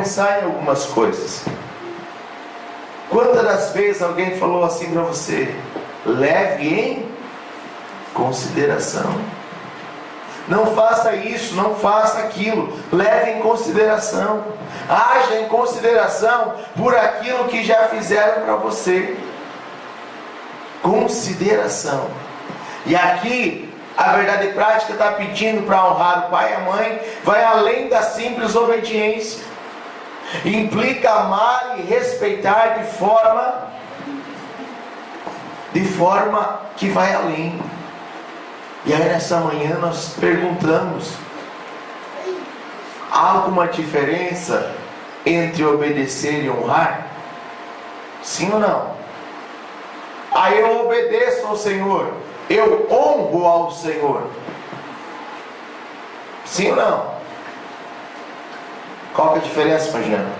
pensar em algumas coisas. Quantas das vezes alguém falou assim para você: leve em consideração. Não faça isso, não faça aquilo. Leve em consideração. Haja em consideração por aquilo que já fizeram para você. Consideração. E aqui a verdade prática está pedindo para honrar o pai e a mãe. Vai além da simples obediência. Implica amar e respeitar de forma que vai além. E aí nessa manhã nós perguntamos: há alguma diferença entre obedecer e honrar? Sim ou não? Aí eu obedeço ao Senhor, eu honro ao Senhor. Sim ou não? Qual que é a diferença, Mariana?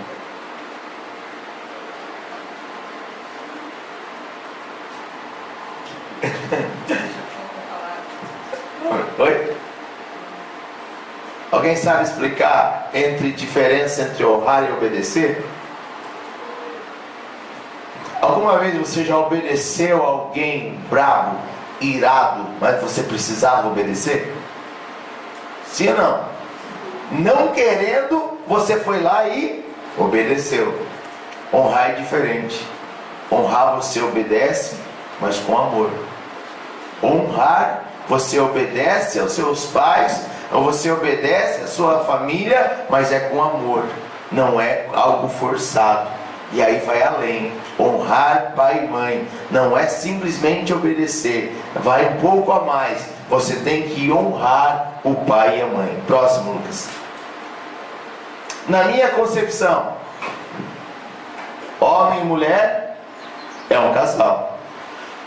Oi? Alguém sabe explicar diferença entre honrar e obedecer? Alguma vez você já obedeceu a alguém bravo, irado, mas você precisava obedecer? Sim ou não? Não querendo, você foi lá e obedeceu. Honrar é diferente. Honrar você obedece, mas com amor. Honrar, você obedece aos seus pais, ou você obedece à sua família, mas é com amor, não é algo forçado. E aí vai além. Honrar pai e mãe não é simplesmente obedecer, vai um pouco a mais. Você tem que honrar o pai e a mãe. Próximo, Lucas. Na minha concepção, homem e mulher é um casal.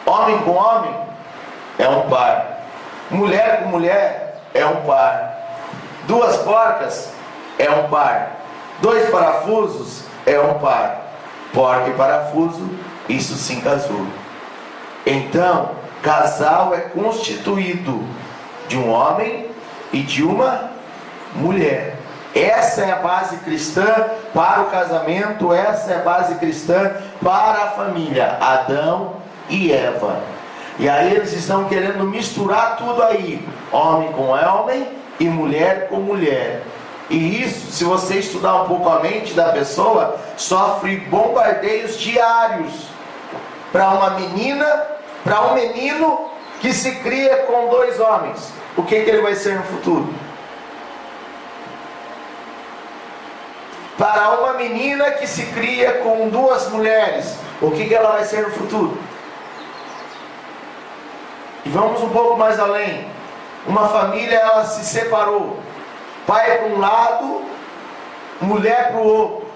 Homem com homem é um par. Mulher com mulher é um par. Duas porcas é um par. Dois parafusos é um par. Porca e parafuso, isso sim casou. Então, casal é constituído de um homem e de uma mulher. Essa é a base cristã para o casamento, essa é a base cristã para a família. Adão e Eva. E aí eles estão querendo misturar tudo aí. Homem com homem e mulher com mulher. E isso, se você estudar um pouco a mente da pessoa, sofre bombardeios diários. Para uma menina, para um menino que se cria com dois homens, o que ele vai ser no futuro? Para uma menina que se cria com duas mulheres, o que ela vai ser no futuro? E vamos um pouco mais além. Uma família, ela se separou. Pai para um lado, mulher para o outro.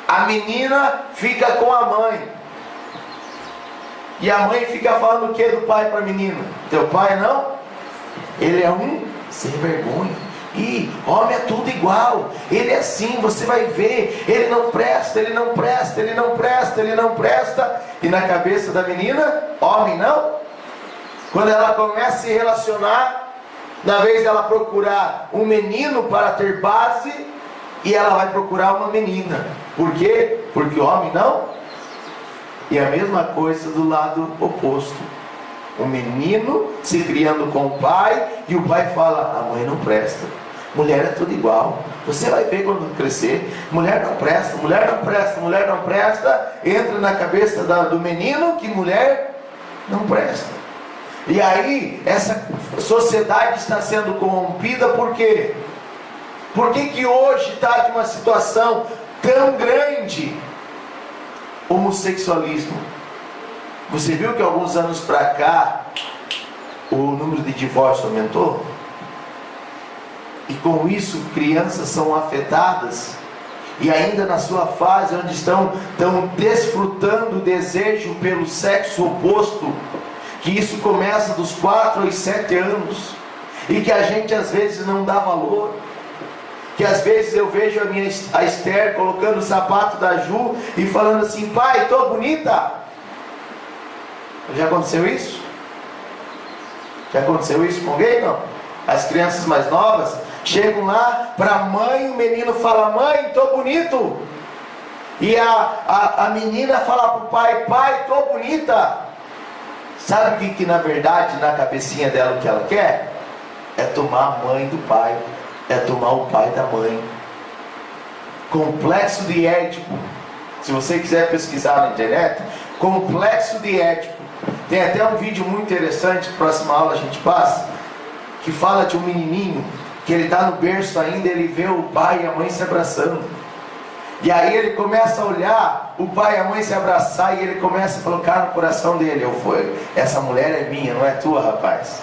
A menina fica com a mãe. E a mãe fica falando o que do pai para a menina? Teu pai não? Ele é um sem vergonha. E homem é tudo igual. Ele é assim, você vai ver. Ele não presta, ele não presta, ele não presta, ele não presta. E na cabeça da menina, homem não? Quando ela começa a se relacionar, na vez dela procurar um menino para ter base, e ela vai procurar uma menina. Por quê? Porque o homem não? E a mesma coisa do lado oposto. O menino se criando com o pai, e o pai fala: a mãe não presta. Mulher é tudo igual. Você vai ver quando crescer. Mulher não presta, mulher não presta, mulher não presta. Entra na cabeça do menino que mulher não presta. E aí, essa sociedade está sendo corrompida. Por quê? Por que hoje está de uma situação tão grande? Homossexualismo. Você viu que alguns anos para cá o número de divórcios aumentou? E com isso crianças são afetadas, e ainda na sua fase onde estão desfrutando o desejo pelo sexo oposto, que isso começa dos 4 aos 7 anos, e que a gente às vezes não dá valor. Que às vezes eu vejo a Esther colocando o sapato da Ju e falando assim: pai, tô bonita. Já aconteceu isso? Já aconteceu isso com alguém? Não? As crianças mais novas, Chegam lá para a mãe, o menino fala: mãe, tô bonito. E a menina fala para o pai: pai, tô bonita. Sabe o que na verdade, na cabecinha dela, o que ela quer? É tomar a mãe do pai, é tomar o pai da mãe. Complexo de Édipo. Se você quiser pesquisar na internet, complexo de Édipo. Tem até um vídeo muito interessante, próxima aula a gente passa, que fala de um menininho, que ele está no berço ainda, ele vê o pai e a mãe se abraçando. E aí ele começa a olhar o pai e a mãe se abraçar, e ele começa a colocar no coração dele: essa mulher é minha, não é tua, rapaz.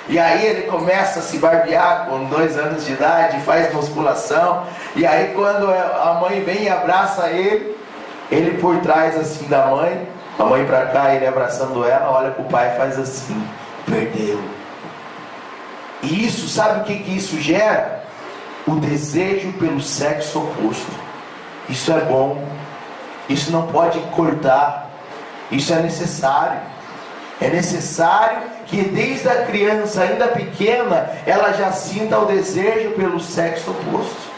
E aí ele começa a se barbear com 2 anos de idade, faz musculação. E aí quando a mãe vem e abraça ele por trás assim da mãe, a mãe para cá, ele abraçando ela, olha para o pai e faz assim: perdeu. E isso, sabe o que isso gera? O desejo pelo sexo oposto. Isso é bom, isso não pode cortar, isso é necessário. É necessário que desde a criança, ainda pequena, ela já sinta o desejo pelo sexo oposto.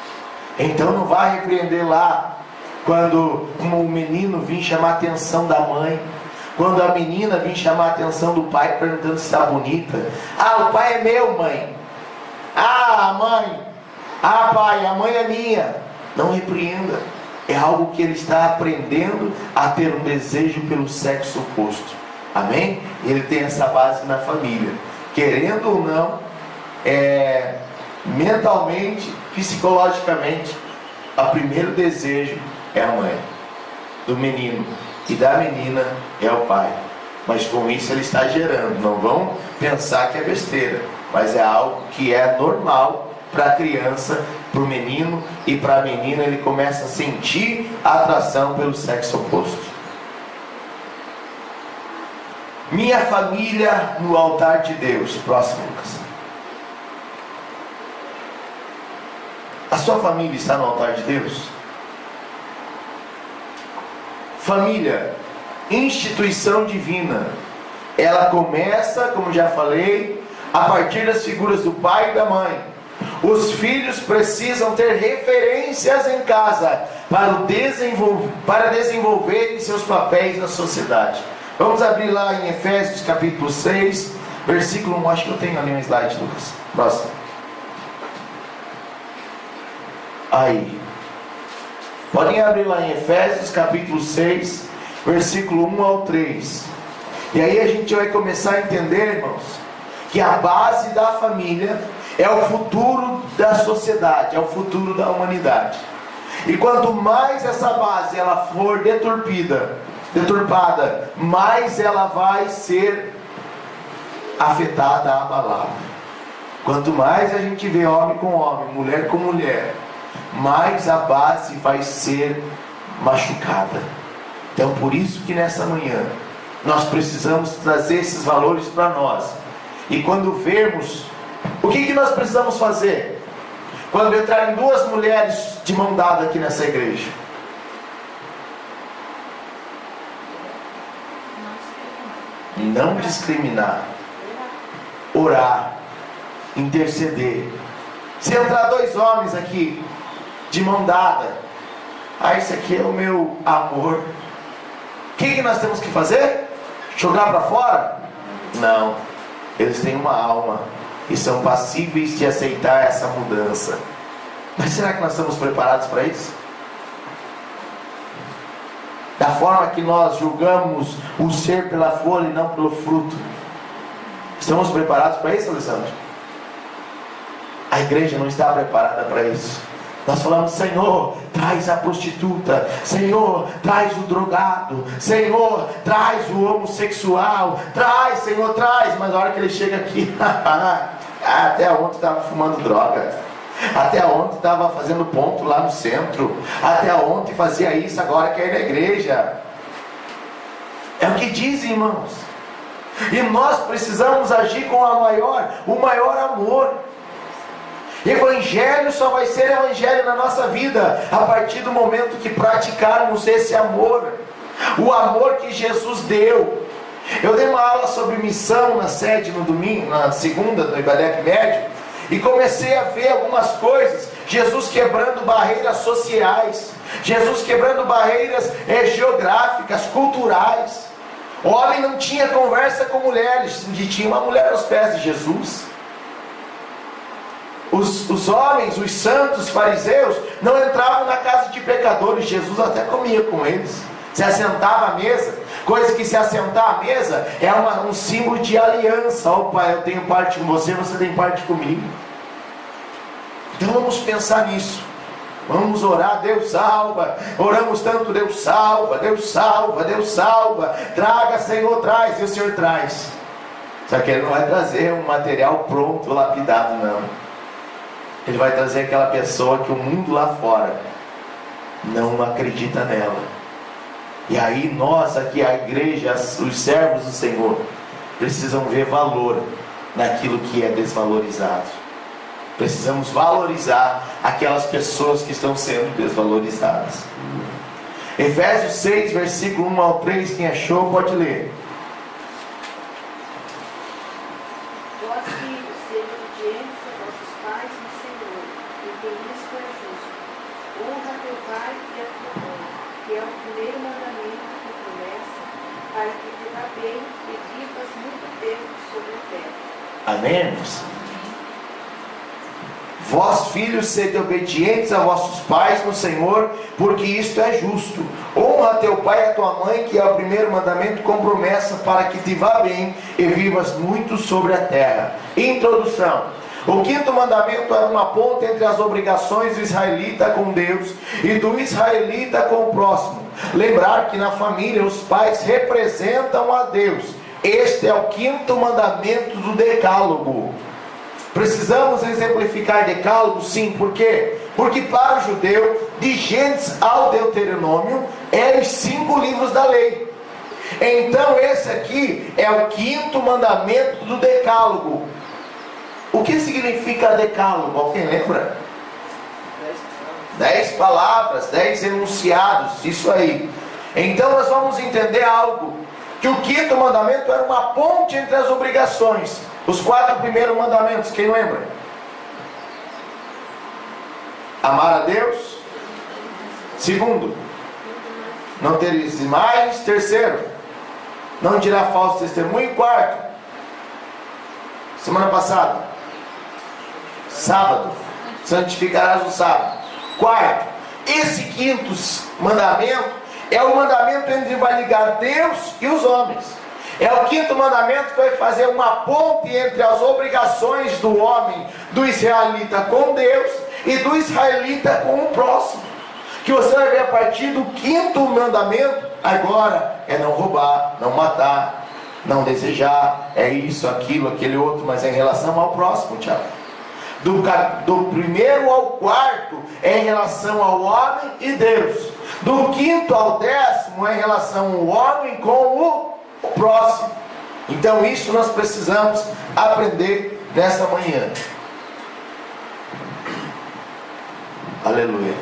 Então não vai repreender lá quando um menino vir chamar a atenção da mãe, quando a menina vir chamar a atenção do pai perguntando se está bonita. Ah, o pai é meu, mãe. Ah, mãe. Ah, pai, a mãe é minha. Não repreenda. É algo que ele está aprendendo a ter um desejo pelo sexo oposto. Amém? Ele tem essa base na família. Querendo ou não, mentalmente, psicologicamente, o primeiro desejo é a mãe. Do menino e da menina é o pai. Mas com isso ele está gerando. Não vão pensar que é besteira, mas é algo que é normal para a criança, para o menino, e para a menina ele começa a sentir a atração pelo sexo oposto. Minha família no altar de Deus. Próximo, Lucas. A sua família está no altar de Deus? Família, instituição divina. Ela começa, como já falei, a partir das figuras do pai e da mãe. Os filhos precisam ter referências em casa para desenvolverem seus papéis na sociedade. Vamos abrir lá em Efésios capítulo 6, versículo 1. Acho que eu tenho ali um slide, Lucas. Próximo. Aí. Podem abrir lá em Efésios capítulo 6, versículo 1 ao 3. E aí a gente vai começar a entender, irmãos, que a base da família é o futuro da sociedade, é o futuro da humanidade. E quanto mais essa base ela for deturpada, mais ela vai ser afetada, abalada. Quanto mais a gente vê homem com homem, mulher com mulher, mais a base vai ser machucada. Então por isso que nessa manhã nós precisamos trazer esses valores para nós. E quando vermos, o que nós precisamos fazer? Quando entrarem 2 mulheres de mão dada aqui nessa igreja, não discriminar, orar, interceder. Se entrar 2 homens aqui de mão dada, esse aqui é o meu amor, o que nós temos que fazer? Jogar para fora? Não, eles têm uma alma e são passíveis de aceitar essa mudança. Mas será que nós estamos preparados para isso? Da forma que nós julgamos o ser pela folha e não pelo fruto, estamos preparados para isso, Alessandro? A igreja não está preparada para isso. Nós falamos: Senhor, traz a prostituta, Senhor, traz o drogado, Senhor, traz o homossexual, traz, Senhor, traz. Mas a hora que ele chega aqui, até ontem estava fumando droga, até ontem estava fazendo ponto lá no centro, até ontem fazia isso, agora quer ir na igreja. É o que dizem, irmãos. E nós precisamos agir com o maior amor. Evangelho só vai ser evangelho na nossa vida a partir do momento que praticarmos esse amor, o amor que Jesus deu. Eu dei uma aula sobre missão na sede no domingo, na segunda do Ibadep Médio, e comecei a ver algumas coisas. Jesus quebrando barreiras sociais, Jesus quebrando barreiras geográficas, culturais. O homem não tinha conversa com mulheres, e tinha uma mulher aos pés de Jesus. Os homens, os santos fariseus, não entravam na casa de pecadores. Jesus até comia com eles, se assentava à mesa. Coisa que se assentar à mesa é um símbolo de aliança. Ó Pai, eu tenho parte com você, você tem parte comigo. Então vamos pensar nisso. Vamos orar, Deus salva. Oramos tanto, Deus salva, Deus salva, Deus salva. Traga, Senhor, traz. E o Senhor traz. Só que Ele não vai trazer um material pronto, lapidado, não. Ele vai trazer aquela pessoa que o mundo lá fora não acredita nela. E aí nós aqui, a igreja, os servos do Senhor, precisam ver valor naquilo que é desvalorizado. Precisamos valorizar aquelas pessoas que estão sendo desvalorizadas. Efésios 6, versículo 1 ao 3, quem achou pode ler. Vós, filhos, sejam obedientes a vossos pais no Senhor, porque isso é justo. Honra teu pai e a tua mãe, que é o primeiro mandamento com promessa, para que te vá bem e vivas muito tempo sobre a terra. Amém, irmãos? Vós, filhos, sede obedientes a vossos pais no Senhor, porque isto é justo. Honra teu pai e a tua mãe, que é o primeiro mandamento com promessa, para que te vá bem e vivas muito sobre a terra. Introdução. O quinto mandamento era uma ponte entre as obrigações do israelita com Deus e do israelita com o próximo. Lembrar que na família os pais representam a Deus. Este é o quinto mandamento do decálogo. Precisamos exemplificar decálogo? Sim, por quê? Porque para o judeu, de Gênesis ao Deuteronômio, é os 5 livros da lei. Então esse aqui é o quinto mandamento do decálogo. O que significa decálogo? Alguém lembra? 10 palavras, 10 enunciados, isso aí. Então nós vamos entender algo, que o quinto mandamento era uma ponte entre as obrigações. Os 4 primeiros mandamentos, quem lembra? Amar a Deus. Segundo, não tereis imagens. Terceiro, não dirá falso testemunho. Quarto, semana passada, sábado, santificarás o sábado. Quarto, esse quinto mandamento é o mandamento entre vai ligar Deus e os homens. É o quinto mandamento que vai fazer uma ponte entre as obrigações do homem, do israelita com Deus e do israelita com o próximo. Que você vai ver a partir do quinto mandamento, agora é não roubar, não matar, não desejar, é isso, aquilo, aquele outro, mas é em relação ao próximo, Tiago. Do primeiro ao quarto é em relação ao homem e Deus. Do quinto ao 10º é em relação ao homem com o próximo. Então isso nós precisamos aprender nessa manhã. Aleluia.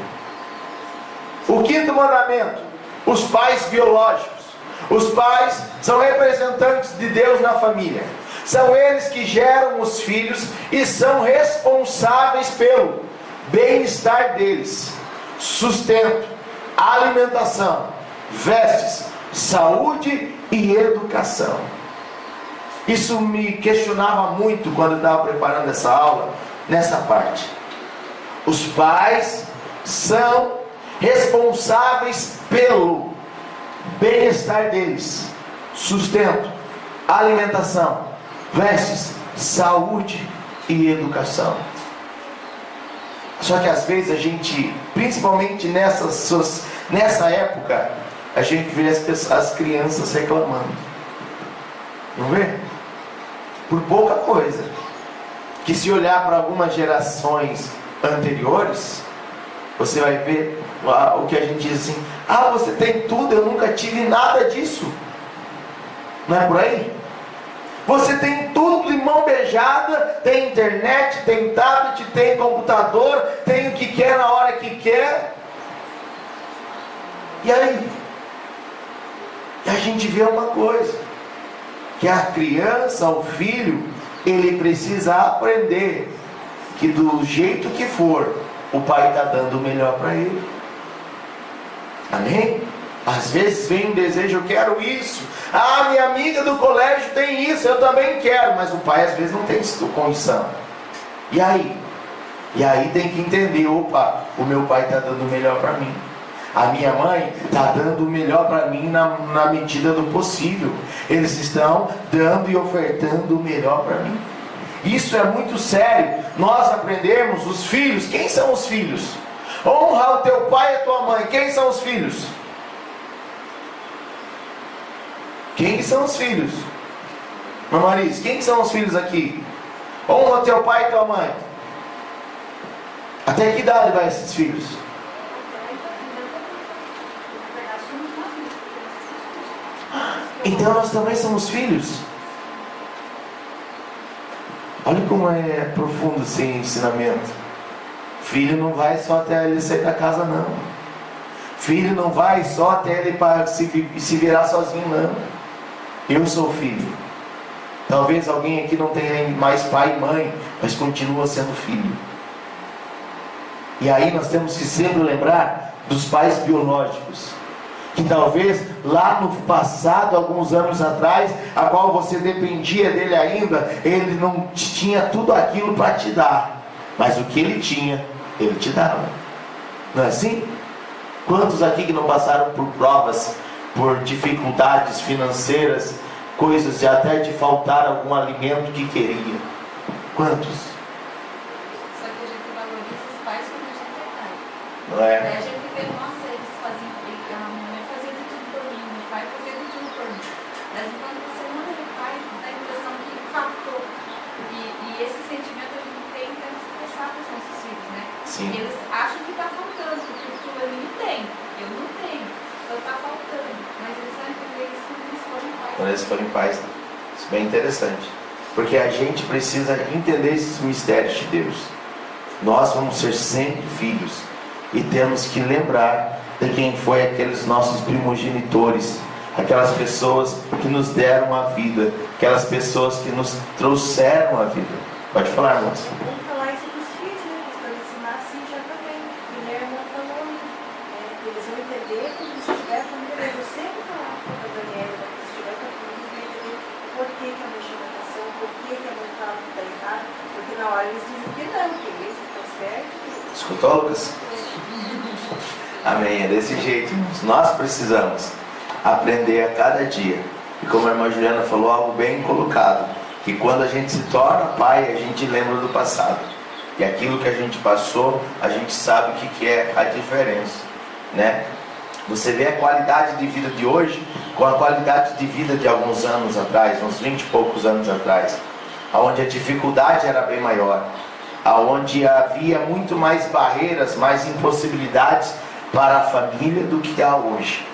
O quinto mandamento: os pais biológicos. Os pais são representantes de Deus na família. São eles que geram os filhos e são responsáveis pelo bem-estar deles, sustento, alimentação, vestes, saúde e educação. Isso me questionava muito quando eu estava preparando essa aula, nessa parte. Os pais são responsáveis pelo bem-estar deles, sustento, alimentação, vestes, saúde e educação. Só que às vezes a gente, principalmente nessa época, a gente vê as crianças reclamando. Não vê? Por pouca coisa. Que se olhar para algumas gerações anteriores, você vai ver o que a gente diz assim: ah, você tem tudo, eu nunca tive nada disso. Não é por aí? Você tem tudo de mão beijada, tem internet, tem tablet, tem computador, tem o que quer na hora que quer. E aí? E a gente vê uma coisa, que a criança, o filho, ele precisa aprender que do jeito que for, o pai está dando o melhor para ele. Amém? Às vezes vem um desejo, eu quero isso. Ah, minha amiga do colégio tem isso, eu também quero. Mas o pai às vezes não tem condição. E aí? E aí tem que entender, opa, o meu pai está dando o melhor para mim. A minha mãe está dando o melhor para mim na medida do possível. Eles estão dando e ofertando o melhor para mim. Isso é muito sério. Nós aprendemos, os filhos, quem são os filhos? Honra o teu pai e a tua mãe. Quem são os filhos? Quem são os filhos? Mamariz, quem são os filhos aqui? Honra o teu pai e tua mãe. Até que idade vai esses filhos? Então nós também somos filhos. Olha como é profundo esse ensinamento. Filho não vai só até ele sair da casa, não. Filho não vai só até ele para se virar sozinho, não. Eu sou filho. Talvez alguém aqui não tenha mais pai e mãe, mas continua sendo filho. E aí nós temos que sempre lembrar dos pais biológicos, que talvez lá no passado, alguns anos atrás, a qual você dependia dele ainda, ele não tinha tudo aquilo para te dar, mas o que ele tinha, ele te dava. Não é assim? Quantos aqui que não passaram por provas, por dificuldades financeiras, coisas de até de faltar algum alimento que queria? Quantos? Só que a gente valoriza os pais quando a gente é pai. Não é? Daí a gente vê, nossa, eles faziam, a minha mãe fazia de tudo por mim, meu pai fazia de tudo por mim. Mas enquanto você não é pai, dá a impressão que faltou. E esse sentimento a gente tem que expressar para os nossos filhos, né? Sim. E eles acham que está faltando, porque o fulano tem, eu não tenho, então está faltando. Mas eles vão entender isso quando eles forem pais. Quando eles forem pais, né? Isso é bem interessante. Porque a gente precisa entender esses mistérios de Deus. Nós vamos ser sempre filhos. E temos que lembrar de quem foi aqueles nossos primogenitores. Aquelas pessoas que nos deram a vida. Aquelas pessoas que nos trouxeram a vida. Pode falar, moça. Vamos falar isso para os filhos, né? Para ensinar assim já também. Que minha irmã falou, que eles vão entender quando eles estiverem família. Eu vou sempre falar para a Daniela, quando eles estiverem família, eles vão entender por que a mãe chama atenção, por que a mãe fala que está errado. Porque na hora eles dizem que não, que eles estão certos. Escutou, Lucas? Amém, é desse jeito, irmãos. Nós precisamos aprender a cada dia. E como a irmã Juliana falou, algo bem colocado, que quando a gente se torna pai, a gente lembra do passado. E aquilo que a gente passou, a gente sabe o que é a diferença, né? Você vê a qualidade de vida de hoje com a qualidade de vida de alguns anos atrás, uns 20 e poucos anos atrás, onde a dificuldade era bem maior, onde havia muito mais barreiras, mais impossibilidades para a família do que há hoje.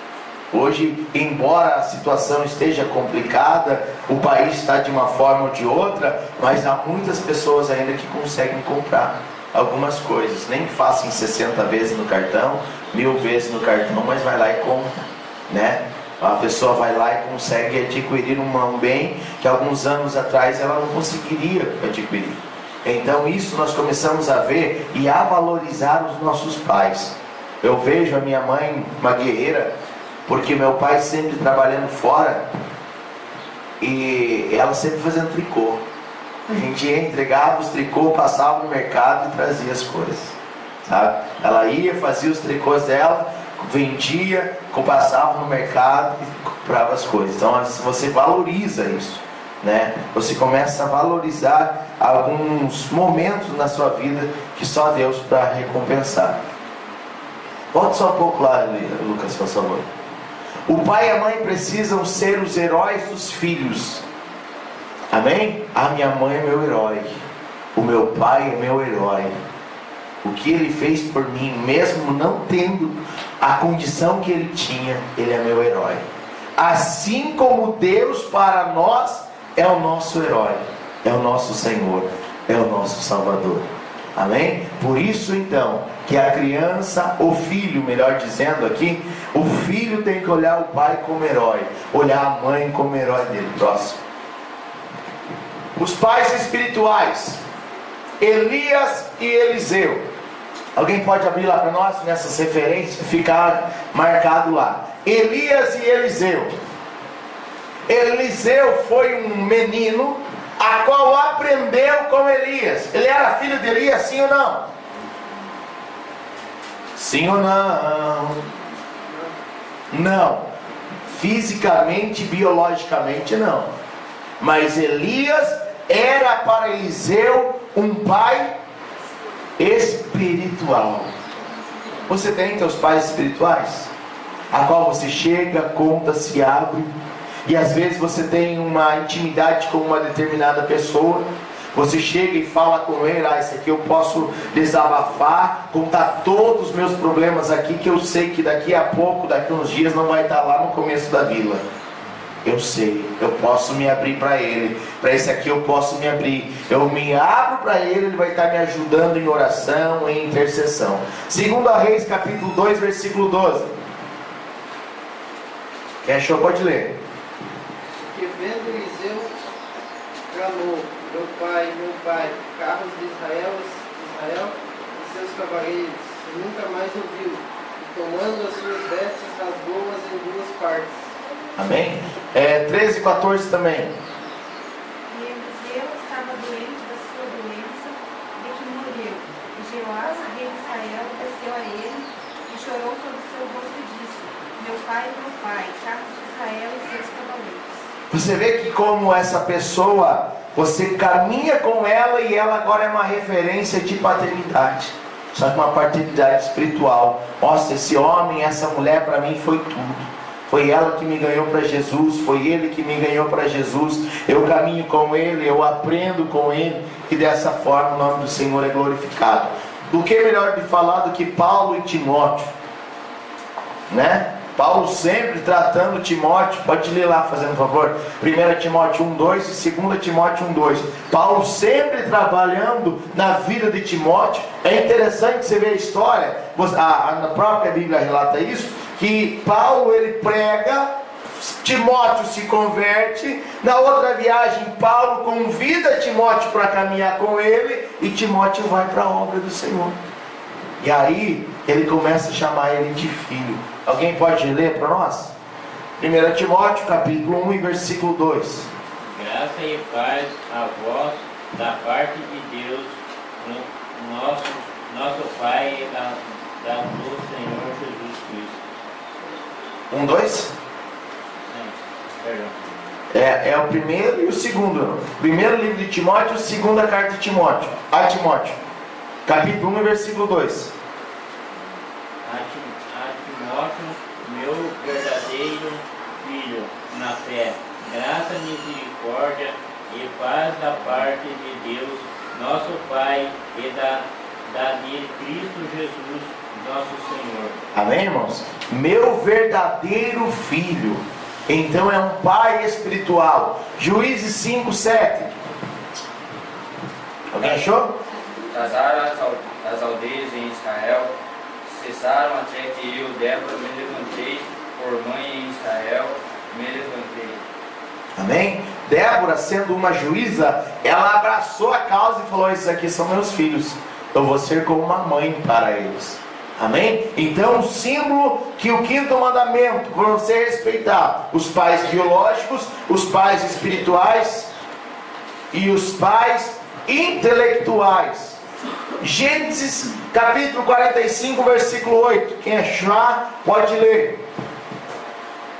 Hoje, embora a situação esteja complicada, o país está de uma forma ou de outra, mas há muitas pessoas ainda que conseguem comprar algumas coisas, nem que façam 60 vezes no cartão, 1000 vezes no cartão, mas vai lá e compra, né? A pessoa vai lá e consegue adquirir um bem que alguns anos atrás ela não conseguiria adquirir. Então isso nós começamos a ver e a valorizar os nossos pais. Eu vejo a minha mãe uma guerreira, porque meu pai sempre trabalhando fora e ela sempre fazendo tricô. A gente ia, entregava os tricô, passava no mercado e trazia as coisas, sabe? Ela ia, fazia os tricôs dela, vendia, passava no mercado e comprava as coisas. Então você valoriza isso, né? Você começa a valorizar alguns momentos na sua vida que só Deus para recompensar. Volte só um pouco lá, Lucas, por favor. O pai e a mãe precisam ser os heróis dos filhos. Amém? A minha mãe é meu herói. O meu pai é meu herói. O que ele fez por mim, mesmo não tendo a condição que ele tinha, ele é meu herói. Assim como Deus para nós é o nosso herói, é o nosso Senhor, é o nosso Salvador. Amém? Por isso então, que a criança, o filho, melhor dizendo aqui, o filho tem que olhar o pai como herói, olhar a mãe como herói dele. Próximo. Os pais espirituais. Elias e Eliseu. Alguém pode abrir lá para nós, nessas referências, ficar marcado lá. Elias e Eliseu. Eliseu foi um menino a qual aprendeu com Elias. Ele era filho de Elias, sim ou não? Sim ou não? Não. Fisicamente, biologicamente não. Mas Elias era para Eliseu um pai espiritual. Você tem teus pais espirituais? A qual você chega, conta, se abre. E às vezes você tem uma intimidade com uma determinada pessoa. Você chega e fala com ele: isso aqui eu posso desabafar, contar todos os meus problemas aqui, que eu sei que daqui a pouco, daqui a uns dias não vai estar lá no começo da vila. Eu sei, eu posso me abrir para ele. Para esse aqui eu posso me abrir. Eu me abro para ele, ele vai estar me ajudando em oração, em intercessão. 2 Reis capítulo 2, versículo 12. Quem achou pode ler. Que vendo Eliseu, clamou: meu pai, carros de Israel e seus cavaleiros, e nunca mais ouviu. E tomando as suas vestes, rasgou-as em duas partes. Amém? 13 e 14 também. E Eliseu estava doente da sua doença, de que morreu. E Jeoás, rei de Israel, desceu a ele e chorou sobre o seu rosto e disse: meu pai, carros de Israel e seus cavaleiros. Você vê que como essa pessoa, você caminha com ela e ela agora é uma referência de paternidade. Só que uma paternidade espiritual. Nossa, esse homem, essa mulher para mim foi tudo. Foi ela que me ganhou para Jesus, foi ele que me ganhou para Jesus. Eu caminho com ele, eu aprendo com ele, e dessa forma o nome do Senhor é glorificado. Do que melhor de falar do que Paulo e Timóteo, né? Paulo sempre tratando Timóteo. Pode ler lá, fazendo favor, 1 Timóteo 1:2 e 2 Timóteo 1:2. Paulo sempre trabalhando na vida de Timóteo. É interessante você ver a história, na própria Bíblia relata isso, que Paulo ele prega, Timóteo se converte. Na outra viagem, Paulo convida Timóteo para caminhar com ele, e Timóteo vai para a obra do Senhor. E aí ele começa a chamar ele de filho. Alguém pode ler para nós? 1 Timóteo capítulo 1 e versículo 2. Graça e paz a vós da parte de Deus, nosso Pai, e do Senhor Jesus Cristo. 1, 2? Perdão. É o primeiro e o segundo. Primeiro livro de Timóteo, segunda carta de Timóteo. A Timóteo, capítulo 1 versículo 2. A Timóteo, meu verdadeiro filho na fé, graça, misericórdia e paz da parte de Deus, nosso Pai, e de Cristo Jesus, nosso Senhor. Amém, irmãos? Meu verdadeiro filho. Então é um pai espiritual. Juízes 5:7. Alguém achou? Casaram as aldeias em Israel, cessaram até que eu, Débora, me levantei por mãe em Israel, me levantei. Amém? Débora, sendo uma juíza, ela abraçou a causa e falou: esses aqui são meus filhos, eu vou ser como uma mãe para eles. Amém? Então o símbolo que o quinto mandamento, para você respeitar os pais biológicos, os pais espirituais e os pais intelectuais. Gênesis capítulo 45 versículo 8. Quem achar pode ler.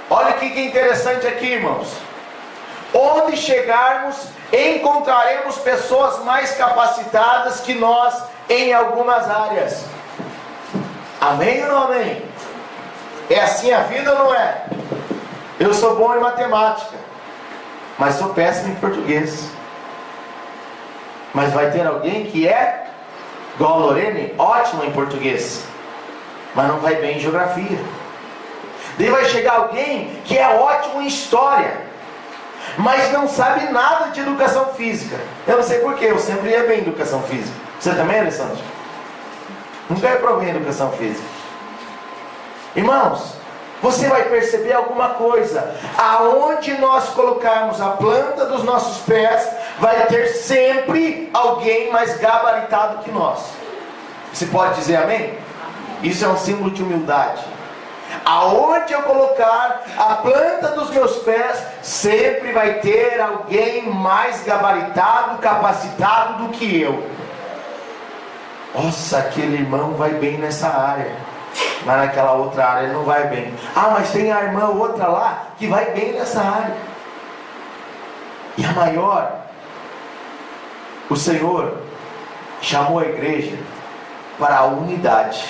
Olha o que é interessante aqui, irmãos. Onde chegarmos, encontraremos pessoas mais capacitadas que nós em algumas áreas. Amém ou não amém? É assim a vida ou não é? Eu sou bom em matemática, mas sou péssimo em português. Mas vai ter alguém que é igual a Lorene, ótimo em português, mas não vai bem em geografia. Daí vai chegar alguém que é ótimo em história, mas não sabe nada de educação física. Eu não sei porquê, eu sempre ia bem em educação física. Você também, Alessandro? Nunca reprovei em educação física. Irmãos, você vai perceber alguma coisa. Aonde nós colocarmos a planta dos nossos pés, vai ter sempre alguém mais gabaritado que nós. Você pode dizer amém? Isso é um símbolo de humildade. Aonde eu colocar a planta dos meus pés, sempre vai ter alguém mais gabaritado, capacitado do que eu. Nossa, aquele irmão vai bem nessa área, mas naquela outra área ele não vai bem. Ah, mas tem a irmã outra lá que vai bem nessa área. E a maior, o Senhor chamou a igreja para a unidade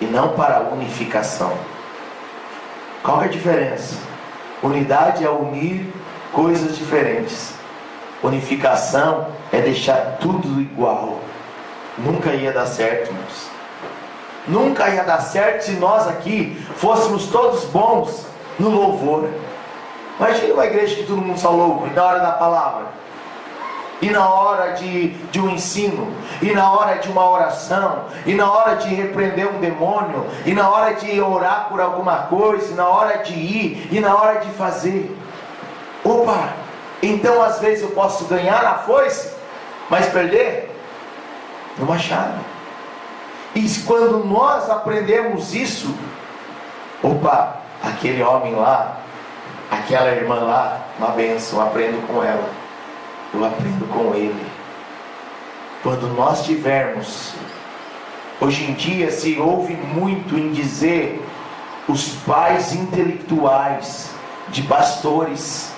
e não para a unificação. Qual é a diferença? Unidade é unir coisas diferentes. Unificação é deixar tudo igual. Nunca ia dar certo, irmãos. Nunca ia dar certo se nós aqui fôssemos todos bons no louvor. Imagina uma igreja que todo mundo só louva, e na hora da palavra, e na hora de um ensino, e na hora de uma oração, e na hora de repreender um demônio, e na hora de orar por alguma coisa, e na hora de ir, e na hora de fazer. Opa! Então às vezes eu posso ganhar na foice, mas perder no machado. E quando nós aprendemos isso, opa, aquele homem lá, aquela irmã lá, uma bênção, eu aprendo com ela, eu aprendo com ele. Quando nós tivermos, hoje em dia se ouve muito em dizer, os pais intelectuais de pastores,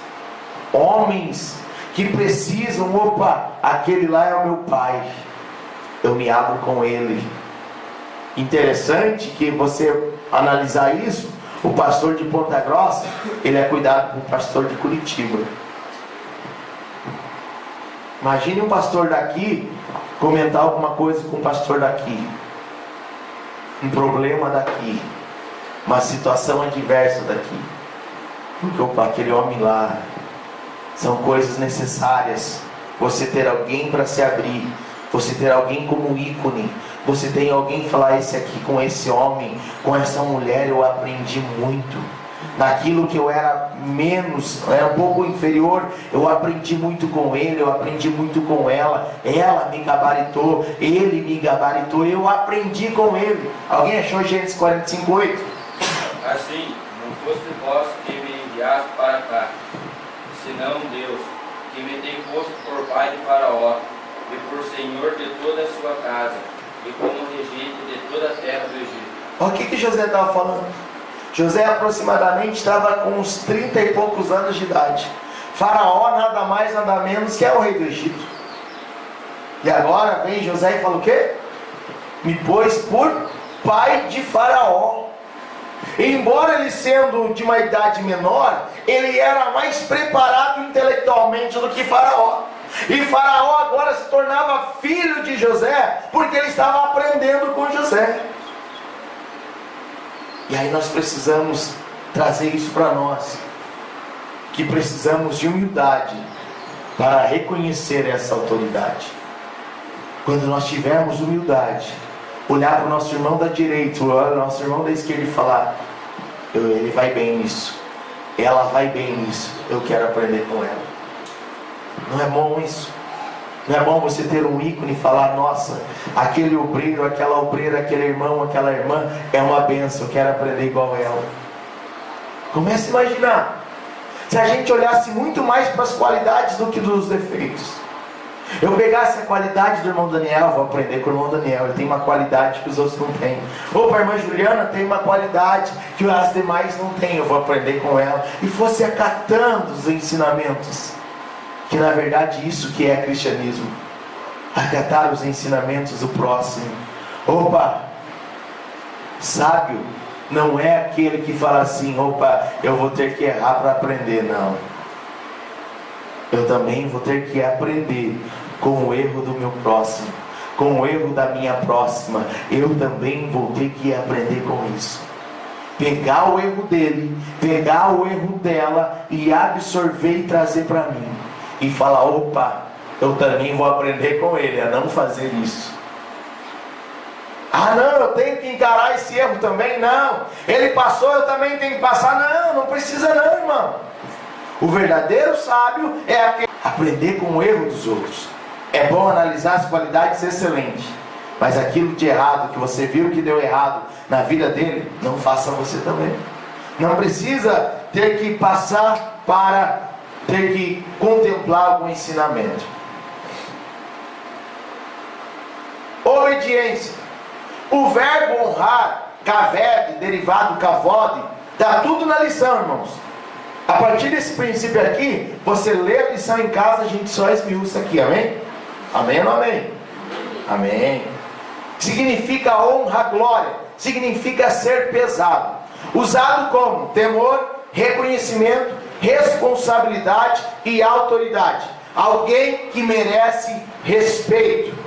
homens que precisam, opa, aquele lá é o meu pai, eu me abro com ele. Interessante que você analisar isso, o pastor de Ponta Grossa, ele é cuidado por pastor de Curitiba. Imagine um pastor daqui comentar alguma coisa com o pastor daqui, um problema daqui, uma situação adversa daqui, porque opa, aquele homem lá, são coisas necessárias. Você ter alguém para se abrir, você ter alguém como ícone, você tem alguém que falar, esse aqui, com esse homem, com essa mulher eu aprendi muito. Naquilo que eu era menos, eu era um pouco inferior, eu aprendi muito com ele, eu aprendi muito com ela me gabaritou, ele me gabaritou, eu aprendi com ele. Alguém achou Gênesis 45:8? Assim, não fosse vós que me enviaste para cá, senão Deus, que me tem posto por pai de Faraó, e por senhor de toda a sua casa, e como regente de toda a terra do Egito. Olha o que José estava falando. José aproximadamente estava com uns 30 e poucos anos de idade. Faraó nada mais, nada menos que é o rei do Egito. E agora vem José e fala o quê? Me pôs por pai de Faraó. Embora ele sendo de uma idade menor, ele era mais preparado intelectualmente do que Faraó. E Faraó agora se tornava filho de José, porque ele estava aprendendo com José. E aí nós precisamos trazer isso para nós, que precisamos de humildade para reconhecer essa autoridade. Quando nós tivermos humildade, olhar para o nosso irmão da direita, olhar para o nosso irmão da esquerda e falar, ele vai bem nisso, ela vai bem nisso, eu quero aprender com ela. Não é bom isso? Não é bom você ter um ícone e falar, nossa, aquele obreiro, aquela obreira, aquele irmão, aquela irmã é uma bênção, eu quero aprender igual a ela. Comece a imaginar, se a gente olhasse muito mais para as qualidades do que dos defeitos. Eu pegasse a qualidade do irmão Daniel, vou aprender com o irmão Daniel, ele tem uma qualidade que os outros não têm. Ou a irmã Juliana tem uma qualidade que as demais não têm, eu vou aprender com ela. E fosse acatando os ensinamentos, que na verdade isso que é cristianismo, acatar os ensinamentos do próximo. Opa, sábio não é aquele que fala assim, opa, eu vou ter que errar para aprender. Não, eu também vou ter que aprender com o erro do meu próximo, com o erro da minha próxima. Eu também vou ter que aprender com isso, pegar o erro dele, pegar o erro dela e absorver e trazer para mim. E falar, opa, eu também vou aprender com ele a não fazer isso. Ah não, eu tenho que encarar esse erro também? Não. Ele passou, eu também tenho que passar? Não, não precisa não, irmão. O verdadeiro sábio é aquele, aprender com o erro dos outros. É bom analisar as qualidades excelentes, mas aquilo de errado que você viu que deu errado na vida dele, não faça você também. Não precisa ter que passar para ter que contemplar algum ensinamento. Obediência. O verbo honrar, kaved, derivado kavod, está tudo na lição, irmãos. A partir desse princípio aqui, você lê a lição em casa, a gente só esmiuça aqui, amém? Amém ou não amém? Amém. Significa honra, glória, significa ser pesado. Usado como temor, reconhecimento, responsabilidade e autoridade. Alguém que merece respeito.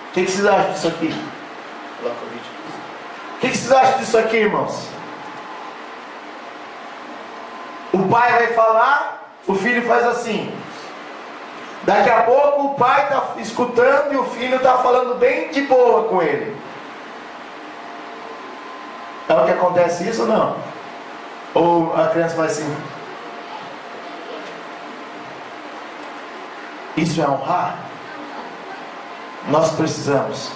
O que vocês acham disso aqui? O que vocês acham disso aqui, irmãos? O pai vai falar, o filho faz assim. Daqui a pouco o pai está escutando e o filho está falando bem de boa com ele. É o que acontece isso ou não? Ou a criança faz assim? Isso é honrar? Nós precisamos.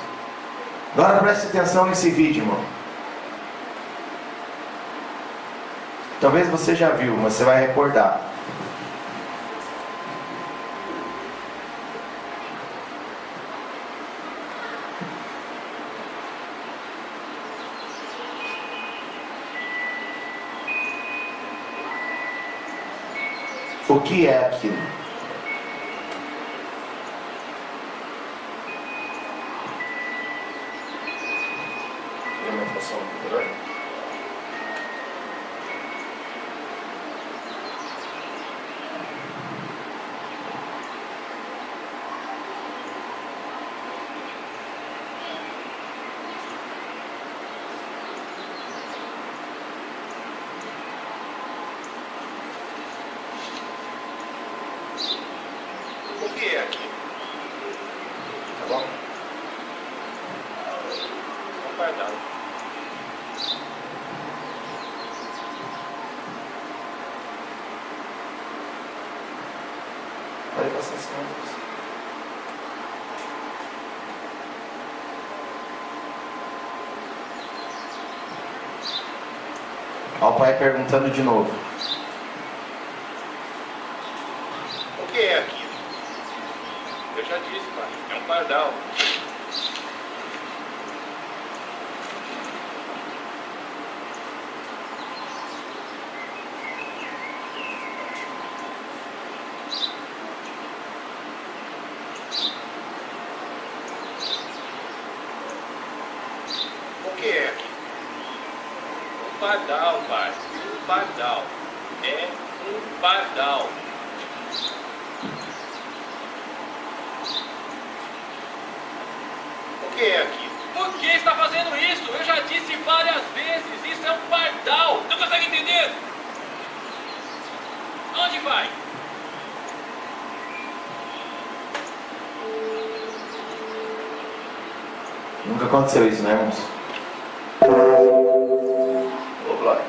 Agora preste atenção nesse vídeo, irmão. Talvez você já viu, mas você vai recordar. O que é aquilo? O que é aquilo? Tá bom? Um pardal. Pode passar esse nome. Olha o pai perguntando de novo. O que é aquilo? Eu já disse, pai. É um pardal. O que é aquilo? Um pardal, pai. Um pardal. É um pardal. O que é aquilo? Por que está fazendo isso? Eu já disse várias vezes, isso é um pardal. Não consegue entender? Onde vai? Nunca aconteceu isso, né, irmãos? Ô, glória.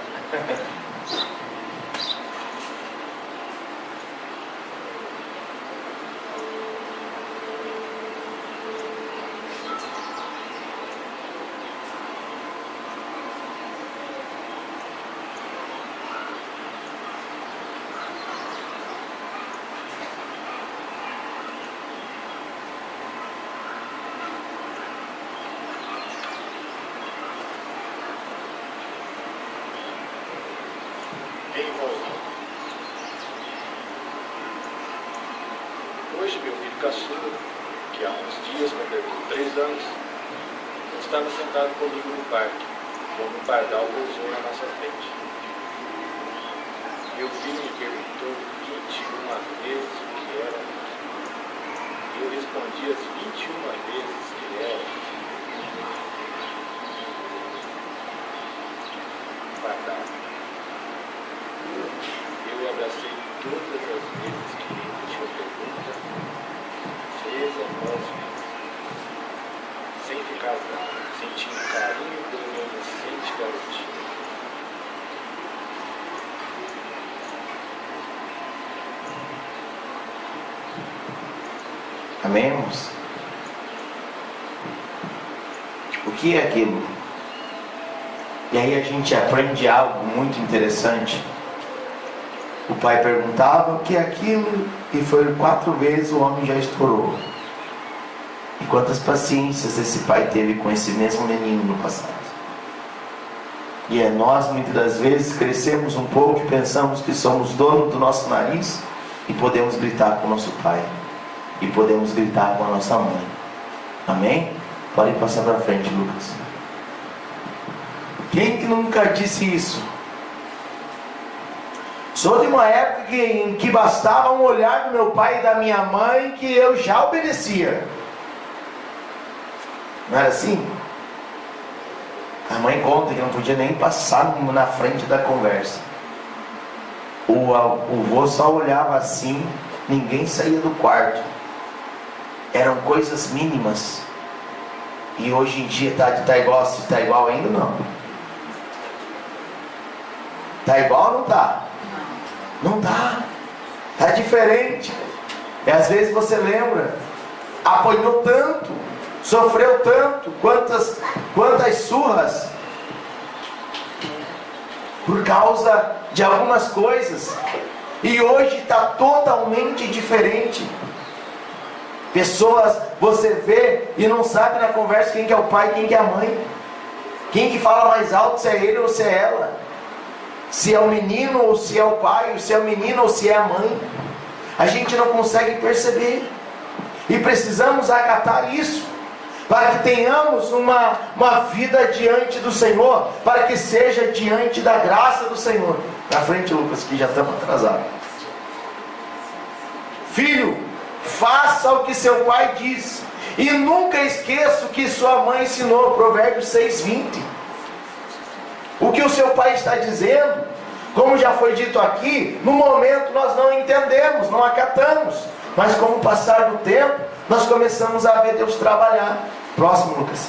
Envolvido. Hoje, meu filho caçula, que há uns dias completou 3 anos, estava sentado comigo no parque, quando um pardal pousou na nossa frente. Meu filho me perguntou 21 vezes o que era, e eu respondi as 21 vezes que era um pardal. Eu abracei todas as vezes que ele tinha pergunta, fez após vez, sem ficar bravo, sentindo carinho pelo meu inocente garotinho. Amém, irmãos? O que é aquilo? E aí a gente aprende algo muito interessante. O pai perguntava o que é aquilo, e foi 4 vezes, o homem já estourou. E quantas paciências esse pai teve com esse mesmo menino no passado. E nós muitas das vezes crescemos um pouco e pensamos que somos donos do nosso nariz e podemos gritar com o nosso pai, e podemos gritar com a nossa mãe. Amém? Pode passar para frente, Lucas. Quem que nunca disse isso? Sou de uma época em que bastava um olhar do meu pai e da minha mãe que eu já obedecia. Não era assim? A mãe conta que não podia nem passar na frente da conversa. O vô só olhava assim, ninguém saía do quarto. Eram coisas mínimas. E hoje em dia está igual, se está igual ainda não. Está igual ou não está? Não está. Está diferente. E às vezes você lembra, apanhou tanto, sofreu tanto, quantas surras, por causa de algumas coisas. E hoje está totalmente diferente. Pessoas você vê e não sabe na conversa quem que é o pai e quem que é a mãe. Quem que fala mais alto, se é ele ou se é ela. Se é o menino ou se é o pai, se é o menino ou se é a mãe. A gente não consegue perceber. E precisamos acatar isso, para que tenhamos uma vida diante do Senhor, para que seja diante da graça do Senhor. Na frente, Lucas, que já estamos atrasados. Filho, faça o que seu pai diz, e nunca esqueça o que sua mãe ensinou. Provérbios 6:20. O que o seu pai está dizendo, como já foi dito aqui, no momento nós não entendemos, não acatamos, mas com o passar do tempo nós começamos a ver Deus trabalhar. Próximo, Lucas.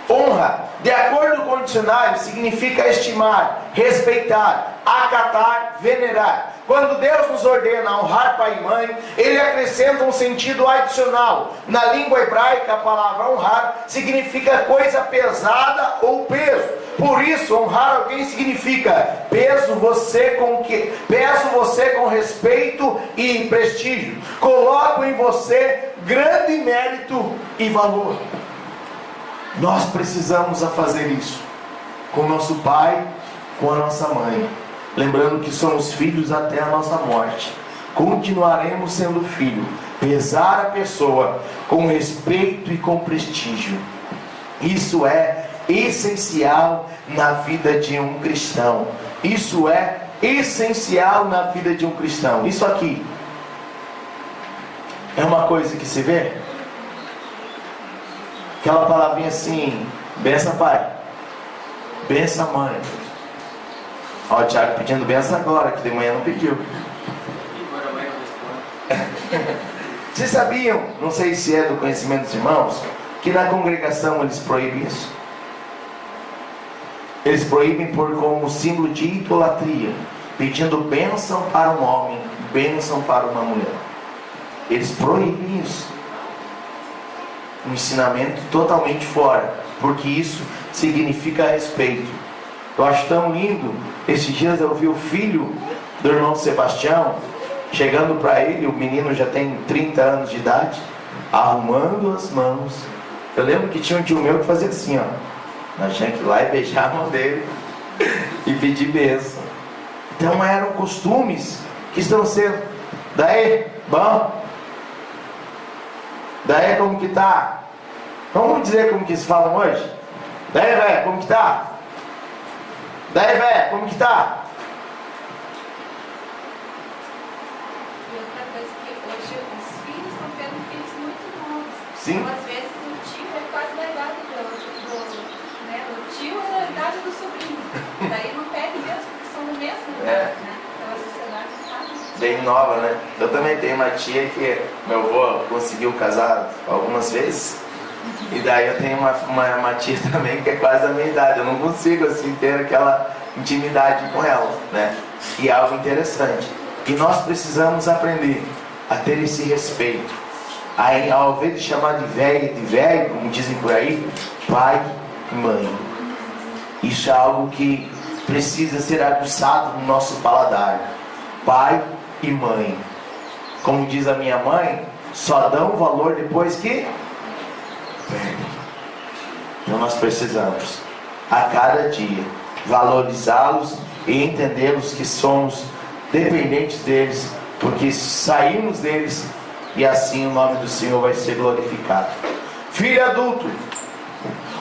Honra, de acordo com o dicionário, significa estimar, respeitar, acatar, venerar. Quando Deus nos ordena honrar pai e mãe, Ele acrescenta um sentido adicional. Na língua hebraica, a palavra honrar significa coisa pesada ou peso. Por isso, honrar alguém significa peso você com respeito e prestígio. Coloco em você grande mérito e valor. Nós precisamos fazer isso com o nosso pai, com a nossa mãe. Lembrando que somos filhos até a nossa morte. Continuaremos sendo filho. Pesar a pessoa com respeito e com prestígio. Isso é essencial na vida de um cristão. Isso é essencial na vida de um cristão. Isso aqui é uma coisa que se vê. Aquela palavrinha assim: benção pai, benção mãe. Ó, o Thiago pedindo benção agora, que de manhã não pediu. Vocês sabiam, não sei se é do conhecimento dos irmãos, que na congregação eles proíbem isso? Eles proíbem por como símbolo de idolatria, pedindo bênção para um homem, bênção para uma mulher. Eles proíbem isso. Um ensinamento totalmente fora, porque isso significa respeito. Eu acho tão lindo. Esses dias eu vi o filho do irmão Sebastião chegando para ele, o menino já tem 30 anos de idade, arrumando as mãos. Eu lembro que tinha um tio meu que fazia assim, ó. Nós tínhamos que ir lá e beijar a mão dele e pedir bênção. Então eram costumes que estão sendo. Daí, bom? Daí, como que tá? Vamos dizer como que se falam hoje? Daí, velho, como que tá? Daí, velho, como que tá? E outra coisa que hoje os filhos estão tendo filhos muito novos. Sim. Então, às vezes o tio é quase da idade né? O tio é da idade do sobrinho. Daí não pede mesmo, porque são do mesmo lugar, né? Então a sociedade está Bem nova, né? Eu também tenho uma tia que meu avô conseguiu casar algumas vezes. E daí eu tenho uma tia também que é quase da minha idade. Eu não consigo assim ter aquela intimidade com ela, né? E é algo interessante. E nós precisamos aprender a ter esse respeito. Aí, ao invés de chamar de velho, como dizem por aí, pai e mãe. Isso é algo que precisa ser aguçado no nosso paladar. Pai e mãe. Como diz a minha mãe, só dão valor depois que perdem. Então nós precisamos, a cada dia, valorizá-los e entendê-los que somos dependentes deles, porque saímos deles e assim o nome do Senhor vai ser glorificado. Filho adulto,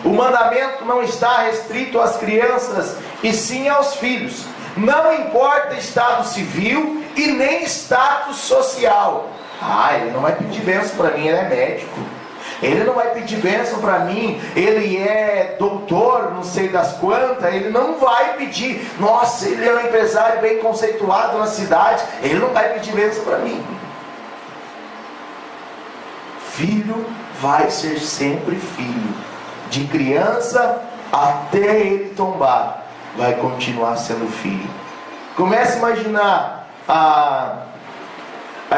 o mandamento não está restrito às crianças e sim aos filhos. Não importa estado civil e nem status social. Ele não vai pedir bênção para mim, ele é médico. Ele não vai pedir bênção para mim, ele é doutor, não sei das quantas. Ele não vai pedir, nossa, ele é um empresário bem conceituado na cidade. Ele não vai pedir bênção para mim. Filho vai ser sempre filho. De criança até ele tombar, vai continuar sendo filho. Comece a imaginar a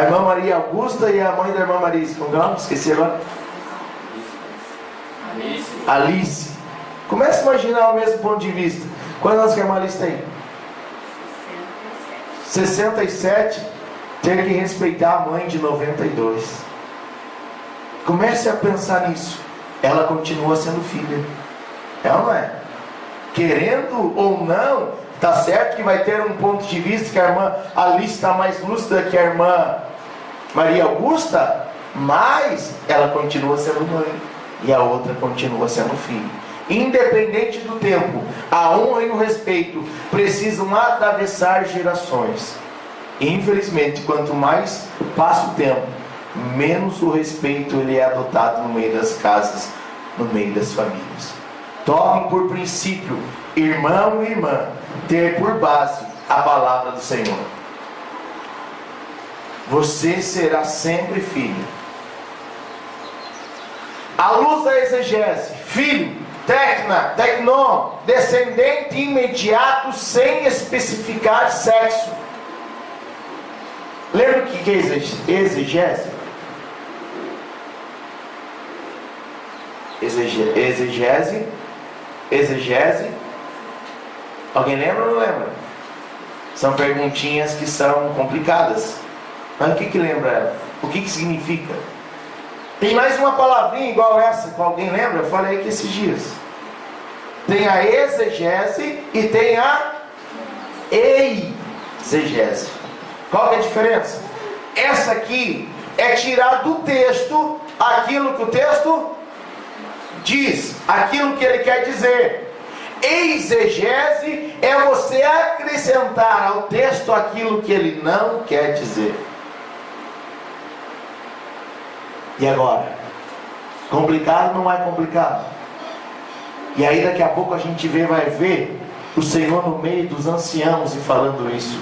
irmã Maria Augusta e a mãe da irmã Marisa. Como é o nome? Esqueci agora. Alice. Comece a imaginar o mesmo ponto de vista. Quantos anos que a irmã Alice tem? 67. Ter que respeitar a mãe de 92. Comece a pensar nisso. Ela continua sendo filha. Ela não é. Querendo ou não, está certo que vai ter um ponto de vista que a irmã Alice está mais lúcida que a irmã Maria Augusta, mas ela continua sendo mãe e a outra continua sendo filho. Independente do tempo, a honra e o respeito precisam atravessar gerações. Infelizmente, quanto mais passa o tempo, menos o respeito ele é adotado no meio das casas, no meio das famílias. Tomem por princípio, irmão e irmã, ter por base a palavra do Senhor. Você será sempre filho. À luz da exegese, filho, tecnon, descendente imediato sem especificar sexo. Lembra o que é exegese? Exegese. Alguém lembra ou não lembra? São perguntinhas que são complicadas. Mas o que lembra ela? O que significa? Tem mais uma palavrinha igual essa, que alguém lembra? Eu falei aqui esses dias. Tem a exegese e tem a eisegese. Qual que é a diferença? Essa aqui é tirar do texto aquilo que o texto diz, aquilo que ele quer dizer. Exegese é você acrescentar ao texto aquilo que ele não quer dizer. E agora? Complicado não é complicado? E aí daqui a pouco a gente vai ver o Senhor no meio dos anciãos e falando isso.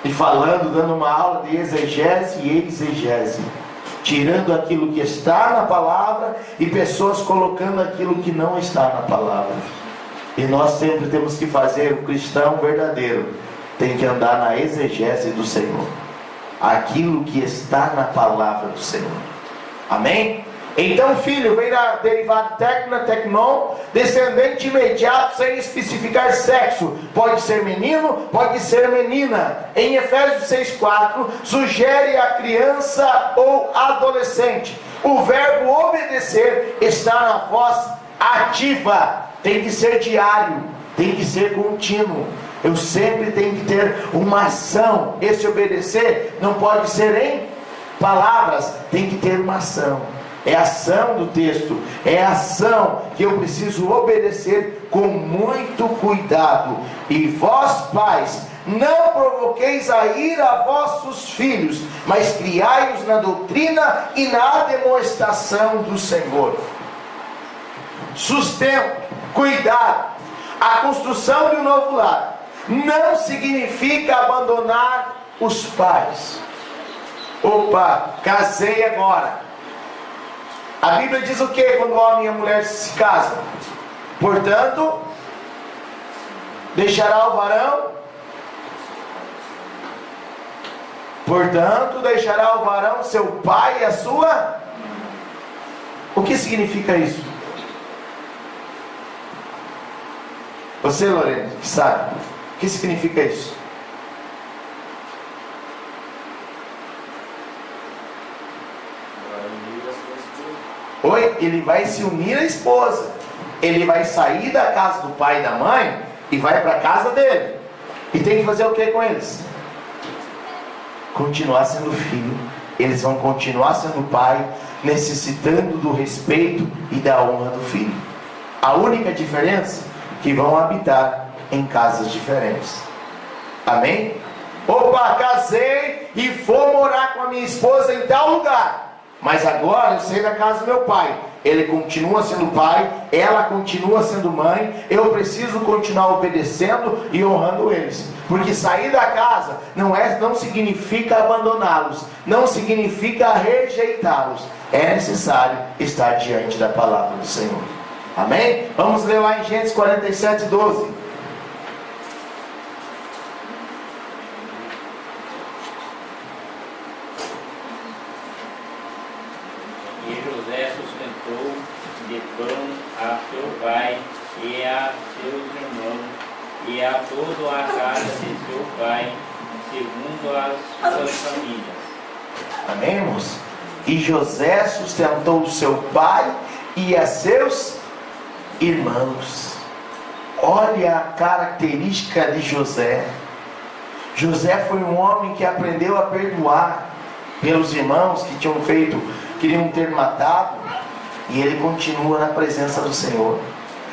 E falando, dando uma aula de exegese e exegese. Tirando aquilo que está na palavra e pessoas colocando aquilo que não está na palavra. E nós sempre temos que fazer, o cristão verdadeiro tem que andar na exegese do Senhor. Aquilo que está na palavra do Senhor. Amém? Então filho vem da derivada tecnon, descendente imediato sem especificar sexo. Pode ser menino, pode ser menina. Em Efésios 6,4 sugere a criança ou adolescente. O verbo obedecer está na voz ativa. Tem que ser diário, tem que ser contínuo. Eu sempre tenho que ter uma ação. Esse obedecer não pode ser em palavras, tem que ter uma ação. É a ação do texto, é a ação que eu preciso obedecer com muito cuidado. E vós, pais, não provoqueis a ira a vossos filhos, mas criai-os na doutrina e na demonstração do Senhor. Sustento, cuidado. A construção de um novo lar não significa abandonar os pais. Opa, casei agora. A Bíblia diz o que quando o homem e a mulher se casam? Portanto, deixará o varão Portanto, deixará o varão seu pai e a sua... O que significa isso? Você, Lorena, que sabe? O que significa isso? Oi? Ele vai se unir à esposa. Ele vai sair da casa do pai e da mãe e vai para a casa dele. E tem que fazer o que com eles? Continuar sendo filho. Eles vão continuar sendo pai, necessitando do respeito e da honra do filho. A única diferença é que vão habitar em casas diferentes. Amém? Opa, casei e vou morar com a minha esposa em tal lugar. Mas agora eu saí da casa do meu pai. Ele continua sendo pai, ela continua sendo mãe. Eu preciso continuar obedecendo e honrando eles. Porque sair da casa não significa abandoná-los, não significa rejeitá-los. É necessário estar diante da palavra do Senhor. Amém? Vamos ler lá em Gênesis 47, 12. E José sustentou de pão a seu pai e a seus irmãos e a toda a casa de seu pai, segundo as suas famílias. Amém, irmãos? E José sustentou seu pai e a seus irmãos. Olha a característica de José. José foi um homem que aprendeu a perdoar pelos irmãos que queriam ter matado, e ele continua na presença do Senhor.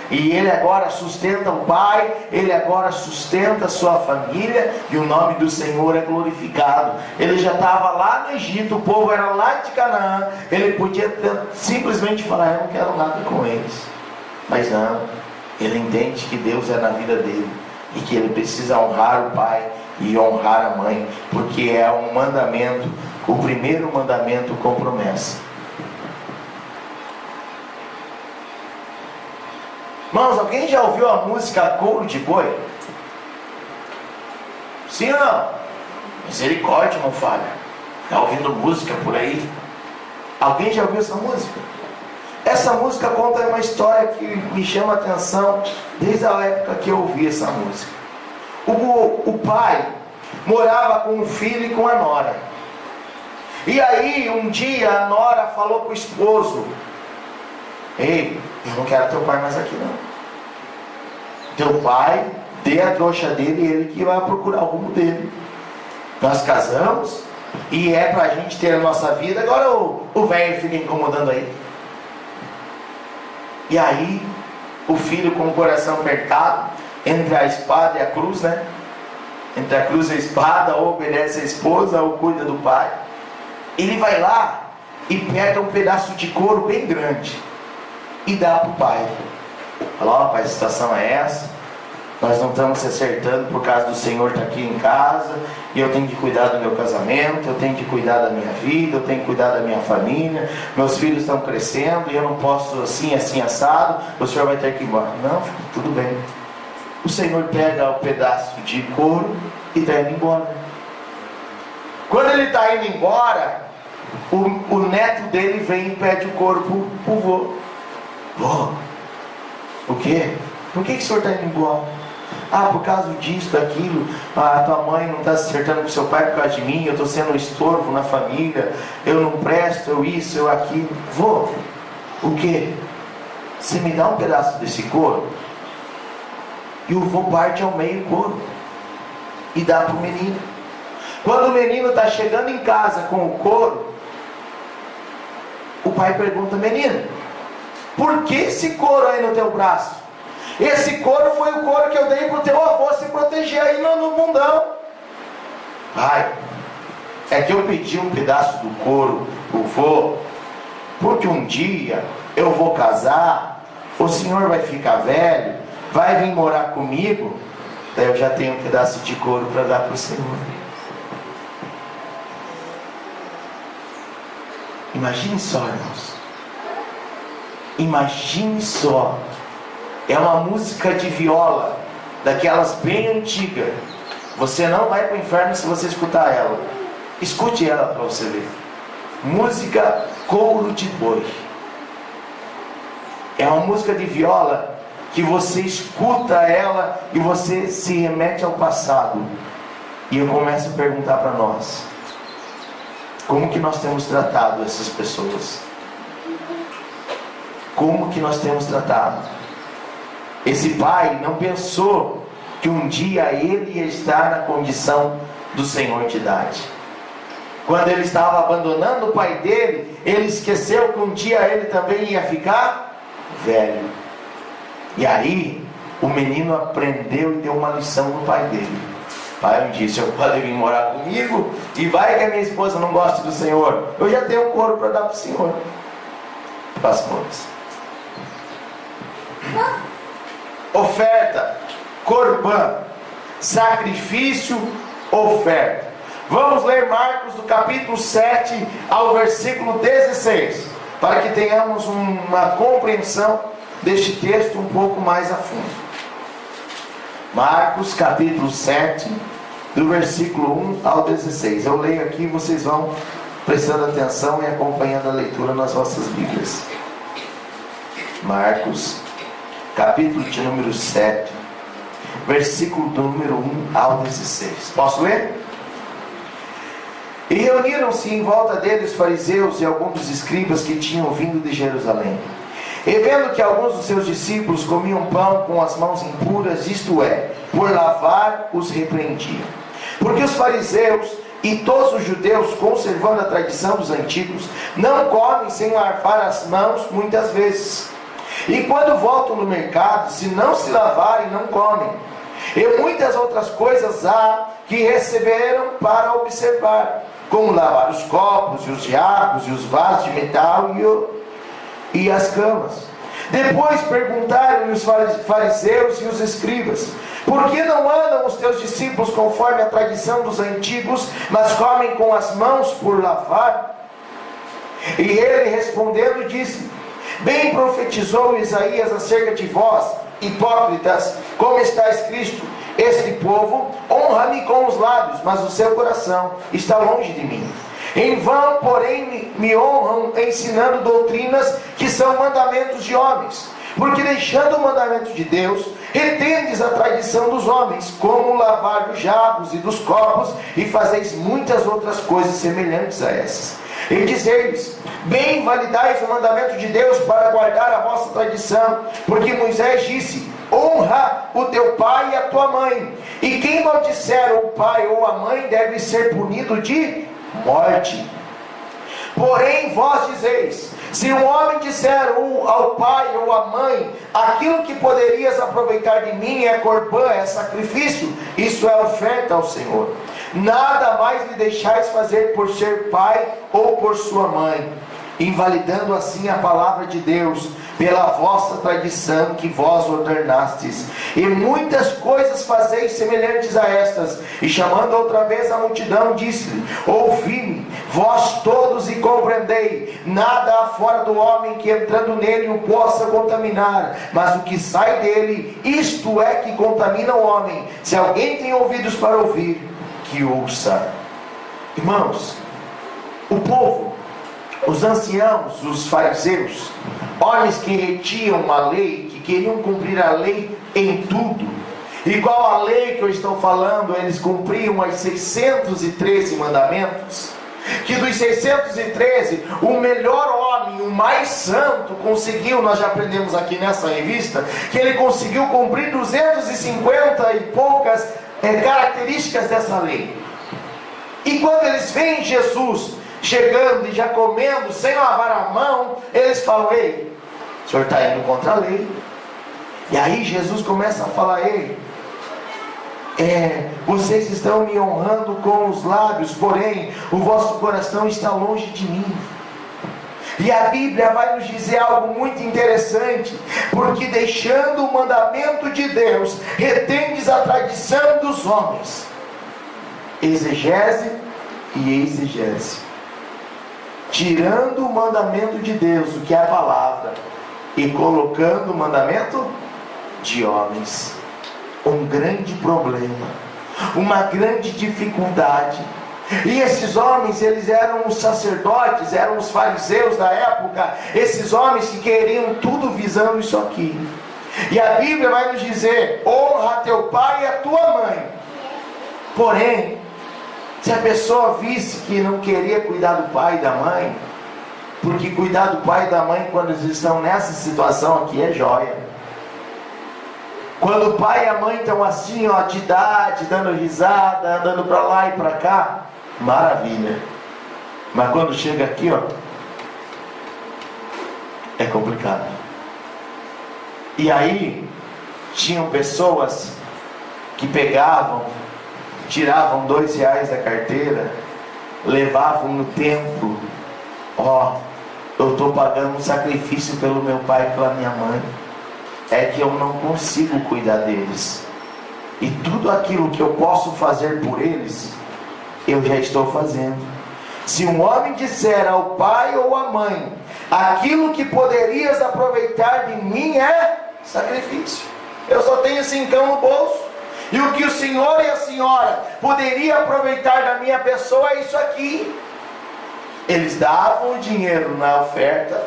E ele agora sustenta o pai, ele agora sustenta a sua família, e o nome do Senhor é glorificado. Ele já estava lá no Egito, o povo era lá de Canaã, ele podia simplesmente falar: eu não quero nada com eles. Mas não, ele entende que Deus é na vida dele, e que ele precisa honrar o pai e honrar a mãe, porque é um mandamento, o primeiro mandamento com promessa. Irmãos, alguém já ouviu a música Couro de Boi? Sim ou não? Misericórdia, não falha. Está ouvindo música por aí? Alguém já ouviu essa música? Essa música conta uma história que me chama a atenção desde a época que eu ouvi essa música. O pai morava com o filho e com a nora. E aí um dia a nora falou para o esposo: ei, eu não quero teu pai mais aqui não. Teu pai, dê a trouxa dele e ele que vai procurar o rumo dele. Nós casamos e é pra gente ter a nossa vida. Agora o velho fica incomodando aí. E aí o filho, com o coração apertado entre a espada e a cruz, né? Entre a cruz e a espada, ou obedece a esposa ou cuida do pai. Ele vai lá e pega um pedaço de couro bem grande e dá para o pai. Fala: ó, pai, a situação é essa, nós não estamos se acertando por causa do Senhor estar aqui em casa, e eu tenho que cuidar do meu casamento, eu tenho que cuidar da minha vida, eu tenho que cuidar da minha família, meus filhos estão crescendo e eu não posso assim, assim, assado, o senhor vai ter que ir embora. Não, filho, tudo bem. O Senhor pega o pedaço de couro e está indo embora. Quando ele está indo embora, o neto dele vem e pede o couro para o vô. Vô, o quê? Por que o senhor está indo embora? Ah, por causa disso, daquilo. Ah, tua mãe não está se acertando com seu pai por causa de mim, eu estou sendo um estorvo na família, eu não presto, eu isso, eu aquilo. Vô, o quê? Você me dá um pedaço desse couro? E o vô parte ao meio o couro e dá para o menino. Quando o menino está chegando em casa com o couro, o pai pergunta: menino, por que esse couro aí no teu braço? Esse couro foi o couro que eu dei para o teu avô se proteger aí no mundão. Pai, é que eu pedi um pedaço do couro pro vô, porque um dia eu vou casar, o senhor vai ficar velho, vai vir morar comigo, daí eu já tenho um pedaço de couro para dar para o Senhor. Imagine só, irmãos. Imagine só. É uma música de viola, daquelas bem antigas. Você não vai para o inferno se você escutar ela. Escute ela para você ver. Música Couro de Boi. É uma música de viola que você escuta ela e você se remete ao passado. E eu começo a perguntar para nós: como que nós temos tratado essas pessoas? Como que nós temos tratado? Esse pai não pensou que um dia ele ia estar na condição do senhor de idade. Quando ele estava abandonando o pai dele, ele esqueceu que um dia ele também ia ficar velho. E aí, o menino aprendeu e deu uma lição no pai dele. O pai não disse: eu pode vir morar comigo, e vai que a minha esposa não gosta do Senhor, eu já tenho um couro para dar para o Senhor. Pastores. Oferta, corbã, sacrifício, oferta. Vamos ler Marcos do capítulo 7 ao versículo 16, para que tenhamos uma compreensão deste texto um pouco mais a fundo. Marcos capítulo 7, do versículo 1 ao 16. Eu leio aqui, vocês vão prestando atenção e acompanhando a leitura nas vossas Bíblias. Marcos capítulo de número 7, versículo do número 1 ao 16. Posso ler? E reuniram-se em volta dele os fariseus e alguns dos escribas que tinham vindo de Jerusalém. E vendo que alguns dos seus discípulos comiam pão com as mãos impuras, isto é, por lavar, os repreendiam. Porque os fariseus e todos os judeus, conservando a tradição dos antigos, não comem sem lavar as mãos muitas vezes. E quando voltam no mercado, se não se lavarem, não comem. E muitas outras coisas há que receberam para observar, como lavar os copos e os jarros e os vasos de metal e as camas. Depois perguntaram-lhe os fariseus e os escribas: por que não andam os teus discípulos conforme a tradição dos antigos, mas comem com as mãos por lavar? E ele respondendo disse: bem profetizou Isaías acerca de vós, hipócritas, como está escrito: este povo honra-me com os lábios, mas o seu coração está longe de mim. Em vão, porém, me honram ensinando doutrinas que são mandamentos de homens. Porque deixando o mandamento de Deus, retendes a tradição dos homens, como lavar dos jarros e dos copos, e fazeis muitas outras coisas semelhantes a essas. E dizer-lhes: bem validais o mandamento de Deus para guardar a vossa tradição, porque Moisés disse: honra o teu pai e a tua mãe, e quem maldisser o pai ou a mãe deve ser punido de morte. Porém vós dizeis: se um homem disser ao pai ou à mãe: aquilo que poderias aproveitar de mim é corbã, é sacrifício, isso é oferta ao Senhor, nada mais lhe deixais fazer por ser pai ou por sua mãe, invalidando assim a palavra de Deus pela vossa tradição que vós ordenastes. E muitas coisas fazeis semelhantes a estas. E chamando outra vez a multidão, disse-lhe: ouvi-me, vós todos, e compreendei. Nada há fora do homem que entrando nele o possa contaminar, mas o que sai dele, isto é que contamina o homem. Se alguém tem ouvidos para ouvir, que ouça. Irmãos, o povo, os anciãos, os fariseus, homens que retiam a lei, que queriam cumprir a lei em tudo. Igual a lei que eu estou falando, eles cumpriam os 613 mandamentos. Que dos 613, o melhor homem, o mais santo, conseguiu, nós já aprendemos aqui nessa revista, que ele conseguiu cumprir 250 e poucas características dessa lei. E quando eles veem Jesus chegando e já comendo, sem lavar a mão, eles falam: ei, o senhor está indo contra a lei. E aí Jesus começa a falar: ei, vocês estão me honrando com os lábios, porém o vosso coração está longe de mim. E a Bíblia vai nos dizer algo muito interessante: porque deixando o mandamento de Deus, retendes a tradição dos homens. Exegese e exegese. Tirando o mandamento de Deus, o que é a palavra, e colocando o mandamento de homens. Um grande problema, uma grande dificuldade. E esses homens, eles eram os sacerdotes, eram os fariseus da época. Esses homens que queriam tudo visando isso aqui. E a Bíblia vai nos dizer: honra teu pai e a tua mãe. Porém, se a pessoa visse que não queria cuidar do pai e da mãe, porque cuidar do pai e da mãe quando eles estão nessa situação aqui é jóia. Quando o pai e a mãe estão assim, ó, de idade, dando risada, andando para lá e para cá, maravilha. Mas quando chega aqui, ó, é complicado. E aí tinham pessoas que pegavam, tiravam R$2 da carteira, levavam no templo. Ó, eu estou pagando um sacrifício pelo meu pai e pela minha mãe. É que eu não consigo cuidar deles. E tudo aquilo que eu posso fazer por eles, eu já estou fazendo. Se um homem disser ao pai ou à mãe: aquilo que poderias aproveitar de mim é sacrifício. Eu só tenho 5 no bolso. E o que o senhor e a senhora poderia aproveitar da minha pessoa é isso aqui. Eles davam o dinheiro na oferta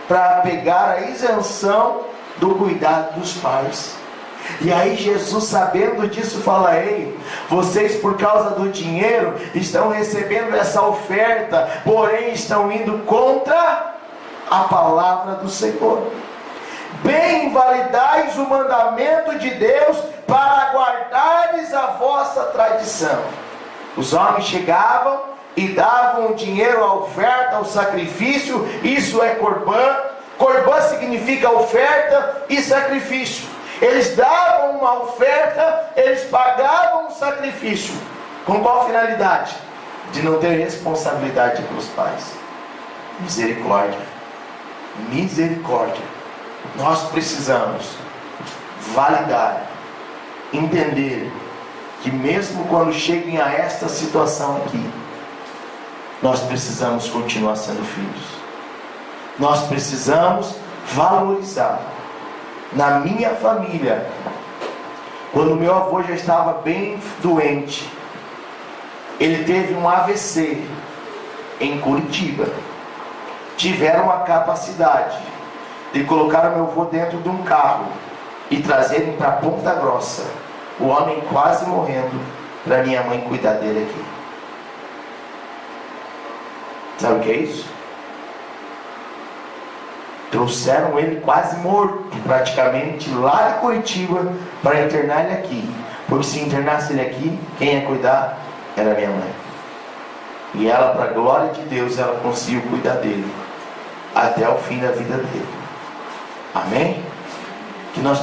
para pegar a isenção do cuidado dos pais. E aí Jesus, sabendo disso, fala: ei, vocês por causa do dinheiro estão recebendo essa oferta, porém estão indo contra a palavra do Senhor. Bem invalidais o mandamento de Deus para guardares a vossa tradição. Os homens chegavam e davam o dinheiro, a oferta, o sacrifício. Isso é corbã. Corbã significa oferta e sacrifício. Eles davam uma oferta, eles pagavam um sacrifício. Com qual finalidade? De não ter responsabilidade pelos pais. Misericórdia. Misericórdia. Nós precisamos validar, entender que mesmo quando cheguem a esta situação aqui, nós precisamos continuar sendo filhos. Nós precisamos valorizar. Na minha família, quando meu avô já estava bem doente, ele teve um AVC em Curitiba. Tiveram a capacidade de colocar o meu avô dentro de um carro e trazerem para Ponta Grossa, o homem quase morrendo, para minha mãe cuidar dele aqui. Sabe o que é isso? Trouxeram ele quase morto, praticamente, lá de Curitiba, para internar ele aqui. Porque se internasse ele aqui, quem ia cuidar era minha mãe. E ela, para a glória de Deus, ela conseguiu cuidar dele até o fim da vida dele. Amém? Que nós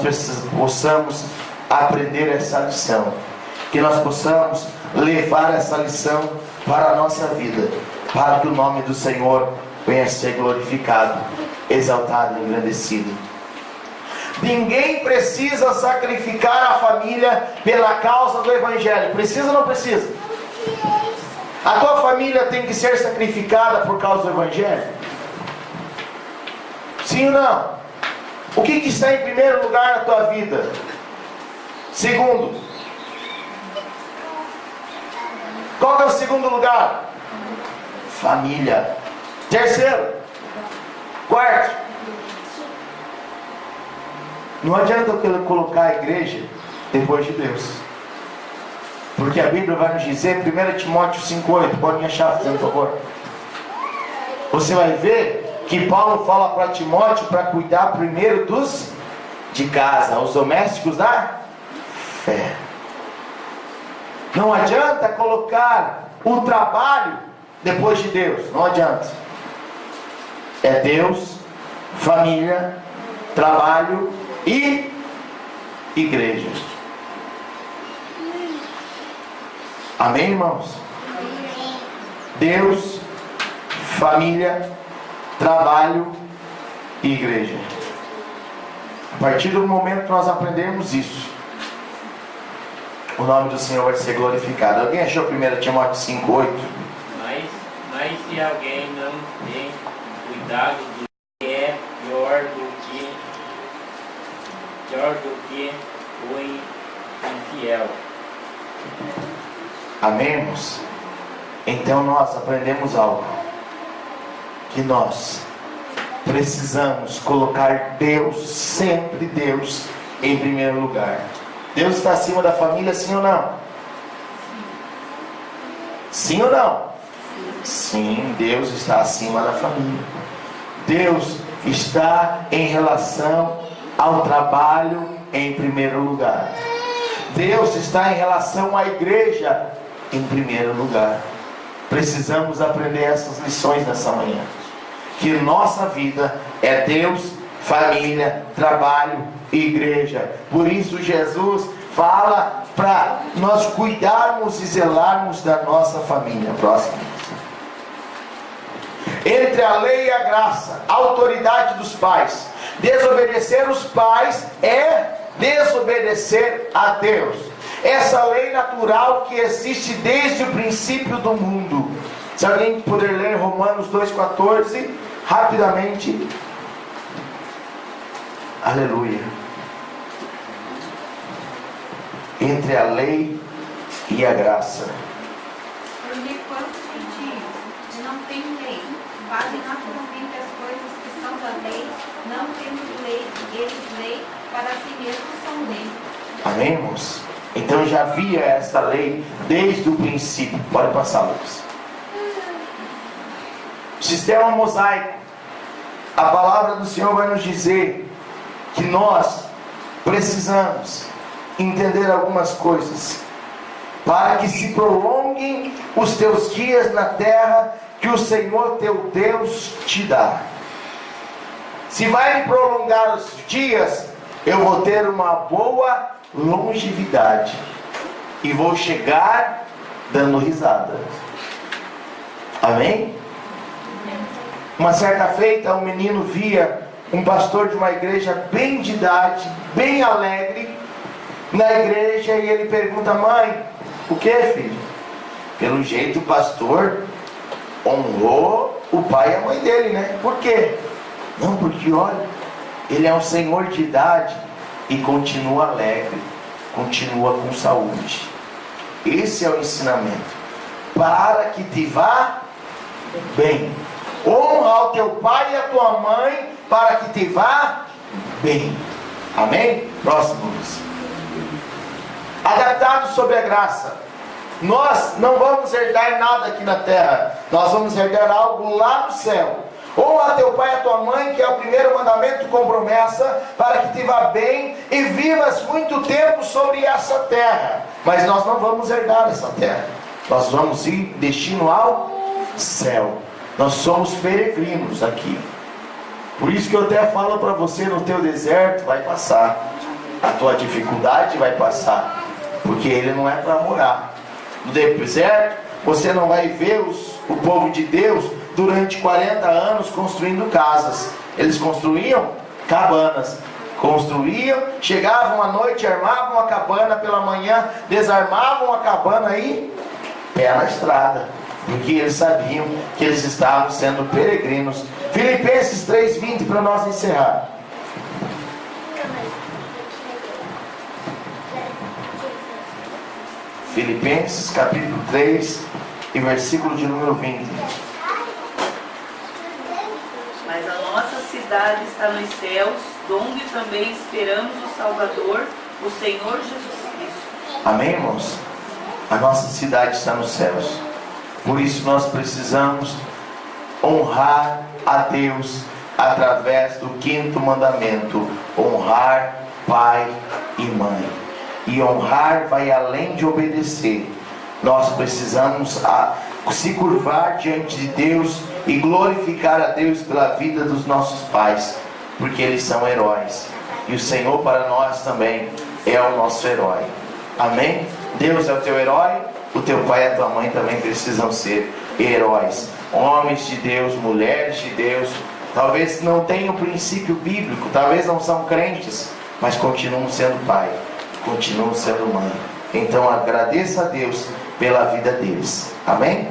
possamos aprender essa lição. Que nós possamos levar essa lição para a nossa vida, para que o nome do Senhor venha a ser glorificado, exaltado e engrandecido. Ninguém precisa sacrificar a família pela causa do Evangelho. Precisa ou não precisa? A tua família tem que ser sacrificada por causa do Evangelho? Sim ou não? O que está em primeiro lugar na tua vida? Segundo. Qual é o segundo lugar? Família. Terceiro. Quarto. Não adianta eu colocar a igreja depois de Deus. Porque a Bíblia vai nos dizer, 1 Timóteo 5,8, pode me achar, por favor. Você vai ver que Paulo fala para Timóteo para cuidar primeiro dos de casa, os domésticos da fé. Não adianta colocar o trabalho depois de Deus, não adianta. É Deus, família, trabalho e igreja. Amém, irmãos? Deus, família, trabalho e igreja. A partir do momento que nós aprendermos isso, o nome do Senhor vai ser glorificado. Alguém achou 1 Timóteo 5,8? Mas se alguém não tem cuidado do que é pior do que o infiel. Amém, irmãos? Então nós aprendemos algo, que nós precisamos colocar Deus, sempre Deus, em primeiro lugar. Deus está acima da família, sim ou não? Sim ou não? Sim, Deus está acima da família. Deus está em relação ao trabalho em primeiro lugar. Deus está em relação à igreja em primeiro lugar. Precisamos aprender essas lições nessa manhã. Que nossa vida é Deus, família, trabalho e igreja. Por isso Jesus fala para nós cuidarmos e zelarmos da nossa família. Próximo. Entre a lei e a graça, a autoridade dos pais. Desobedecer os pais é desobedecer a Deus. Essa lei natural que existe desde o princípio do mundo. Se alguém puder ler Romanos 2,14 rapidamente. Aleluia. Entre a lei e a graça. Porque quando os gentios não têm lei, fazem naturalmente as coisas que são da lei, não tendo lei, eles lei, para si mesmos são lei. Amém, irmãos? Então já havia essa lei desde o princípio. Pode passar, Lucas. Sistema mosaico. A palavra do Senhor vai nos dizer que nós precisamos entender algumas coisas para que se prolonguem os teus dias na terra que o Senhor teu Deus te dá. Se vai me prolongar os dias, eu vou ter uma boa longevidade e vou chegar dando risada. Amém? Uma certa feita, um menino via um pastor de uma igreja bem de idade, bem alegre, na igreja, e ele pergunta: mãe, o que, filho? Pelo jeito o pastor honrou o pai e a mãe dele, né? Por quê? Não, porque olha, ele é um senhor de idade e continua alegre, continua com saúde. Esse é o ensinamento. Para que te vá bem. Honra ao teu pai e à tua mãe para que te vá bem. Amém? Próximo. Adaptado sobre a graça. Nós não vamos herdar nada aqui na terra. Nós vamos herdar algo lá no céu. Honra teu pai e a tua mãe, que é o primeiro mandamento com promessa, para que te vá bem e vivas muito tempo sobre essa terra. Mas nós não vamos herdar essa terra. Nós vamos ir destino ao céu. Nós somos peregrinos aqui. Por isso que eu até falo para você, no teu deserto vai passar. A tua dificuldade vai passar. Porque ele não é para morar. No deserto, você não vai ver o povo de Deus durante 40 anos construindo casas. Eles construíam cabanas. Construíam, chegavam à noite, armavam a cabana pela manhã, desarmavam a cabana e pé na estrada. Porque eles sabiam que eles estavam sendo peregrinos. Filipenses 3:20 para nós encerrar. Filipenses capítulo 3 e versículo de número 20. Mas a nossa cidade está nos céus, donde também esperamos o Salvador, o Senhor Jesus Cristo. Amém, irmãos? A nossa cidade está nos céus. Por isso nós precisamos honrar a Deus através do 5º mandamento: honrar pai e mãe. E honrar vai além de obedecer. Nós precisamos se curvar diante de Deus e glorificar a Deus pela vida dos nossos pais, porque eles são heróis. E o Senhor para nós também é o nosso herói. Amém? Deus é o teu herói. O teu pai e a tua mãe também precisam ser heróis. Homens de Deus, mulheres de Deus. Talvez não tenham princípio bíblico, talvez não são crentes, mas continuam sendo pai, continuam sendo mãe. Então agradeça a Deus pela vida deles. Amém?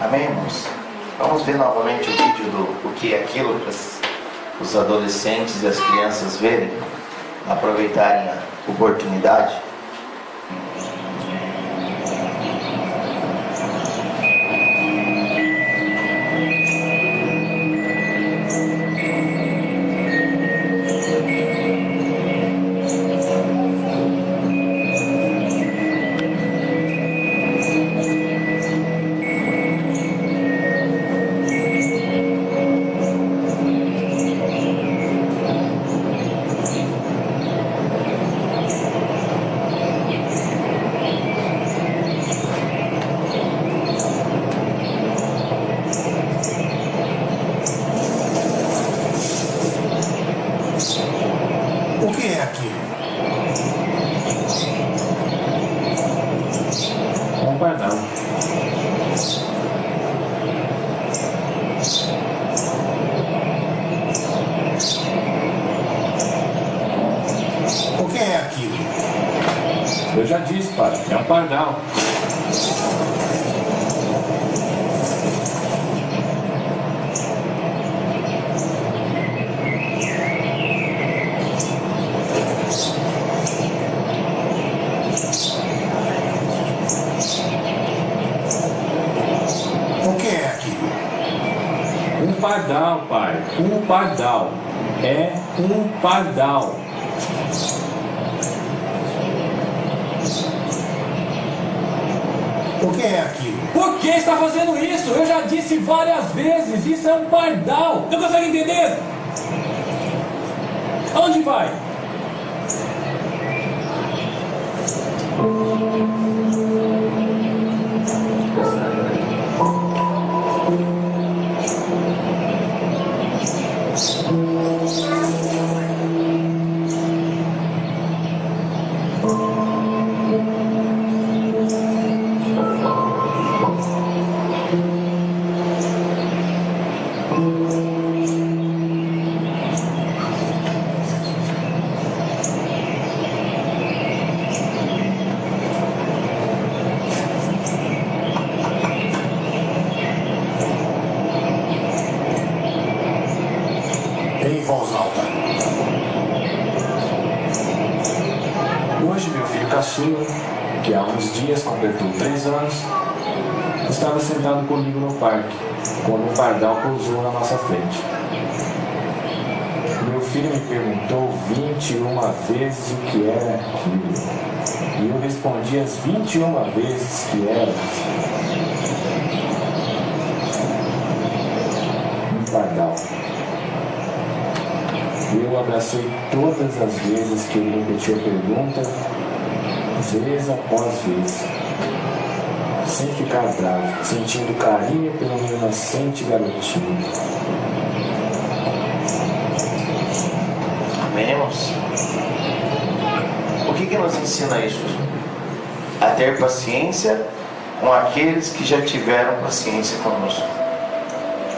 Amém, irmãos? Vamos ver novamente o vídeo do o que é aquilo, para os adolescentes e as crianças verem, aproveitarem a oportunidade. O que é aquilo? Um pardal. O que é aquilo? Eu já disse, pai, é um pardal. O que é aquilo? Um pardal, pai. Um pardal. É um pardal. O que é aquilo? Por que está fazendo isso? Eu já disse várias vezes. Isso é um pardal. Não consegue entender? Aonde vai? Em voz alta. Hoje meu filho caçula, que há uns dias completou 3 anos, estava sentado comigo no parque, quando um pardal pousou na nossa frente. Meu filho me perguntou 21 vezes o que era aquilo, e eu respondi as 21 vezes que era um pardal. Eu abracei todas as vezes que ele repetiu a pergunta, vez após vez, sem ficar bravo, sentindo carinho pelo meu inocente garotinho. Amém, irmãos? O que nos ensina isso? A ter paciência com aqueles que já tiveram paciência conosco.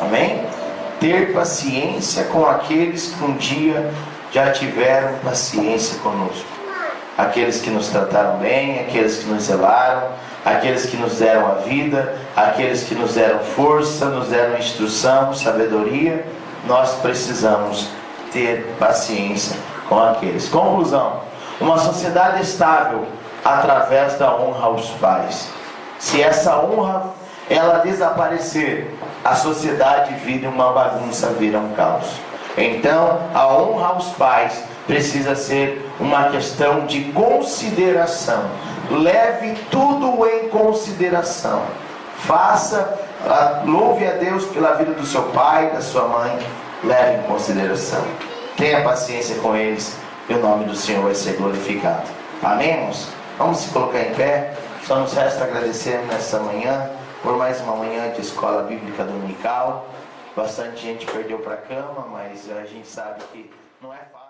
Amém? Ter paciência com aqueles que um dia já tiveram paciência conosco. Aqueles que nos trataram bem, aqueles que nos zelaram, aqueles que nos deram a vida, aqueles que nos deram força, nos deram instrução, sabedoria. Nós precisamos ter paciência com aqueles. Conclusão: uma sociedade estável através da honra aos pais. Se essa honra ela desaparecer, a sociedade vira uma bagunça, vira um caos. Então, a honra aos pais precisa ser uma questão de consideração. Leve tudo em consideração. Louve a Deus pela vida do seu pai, da sua mãe. Leve em consideração. Tenha paciência com eles e o nome do Senhor vai ser glorificado. Amém, irmãos? Vamos se colocar em pé. Só nos resta agradecer nessa manhã por mais uma manhã de escola bíblica dominical. Bastante gente perdeu para a cama, mas a gente sabe que não é fácil.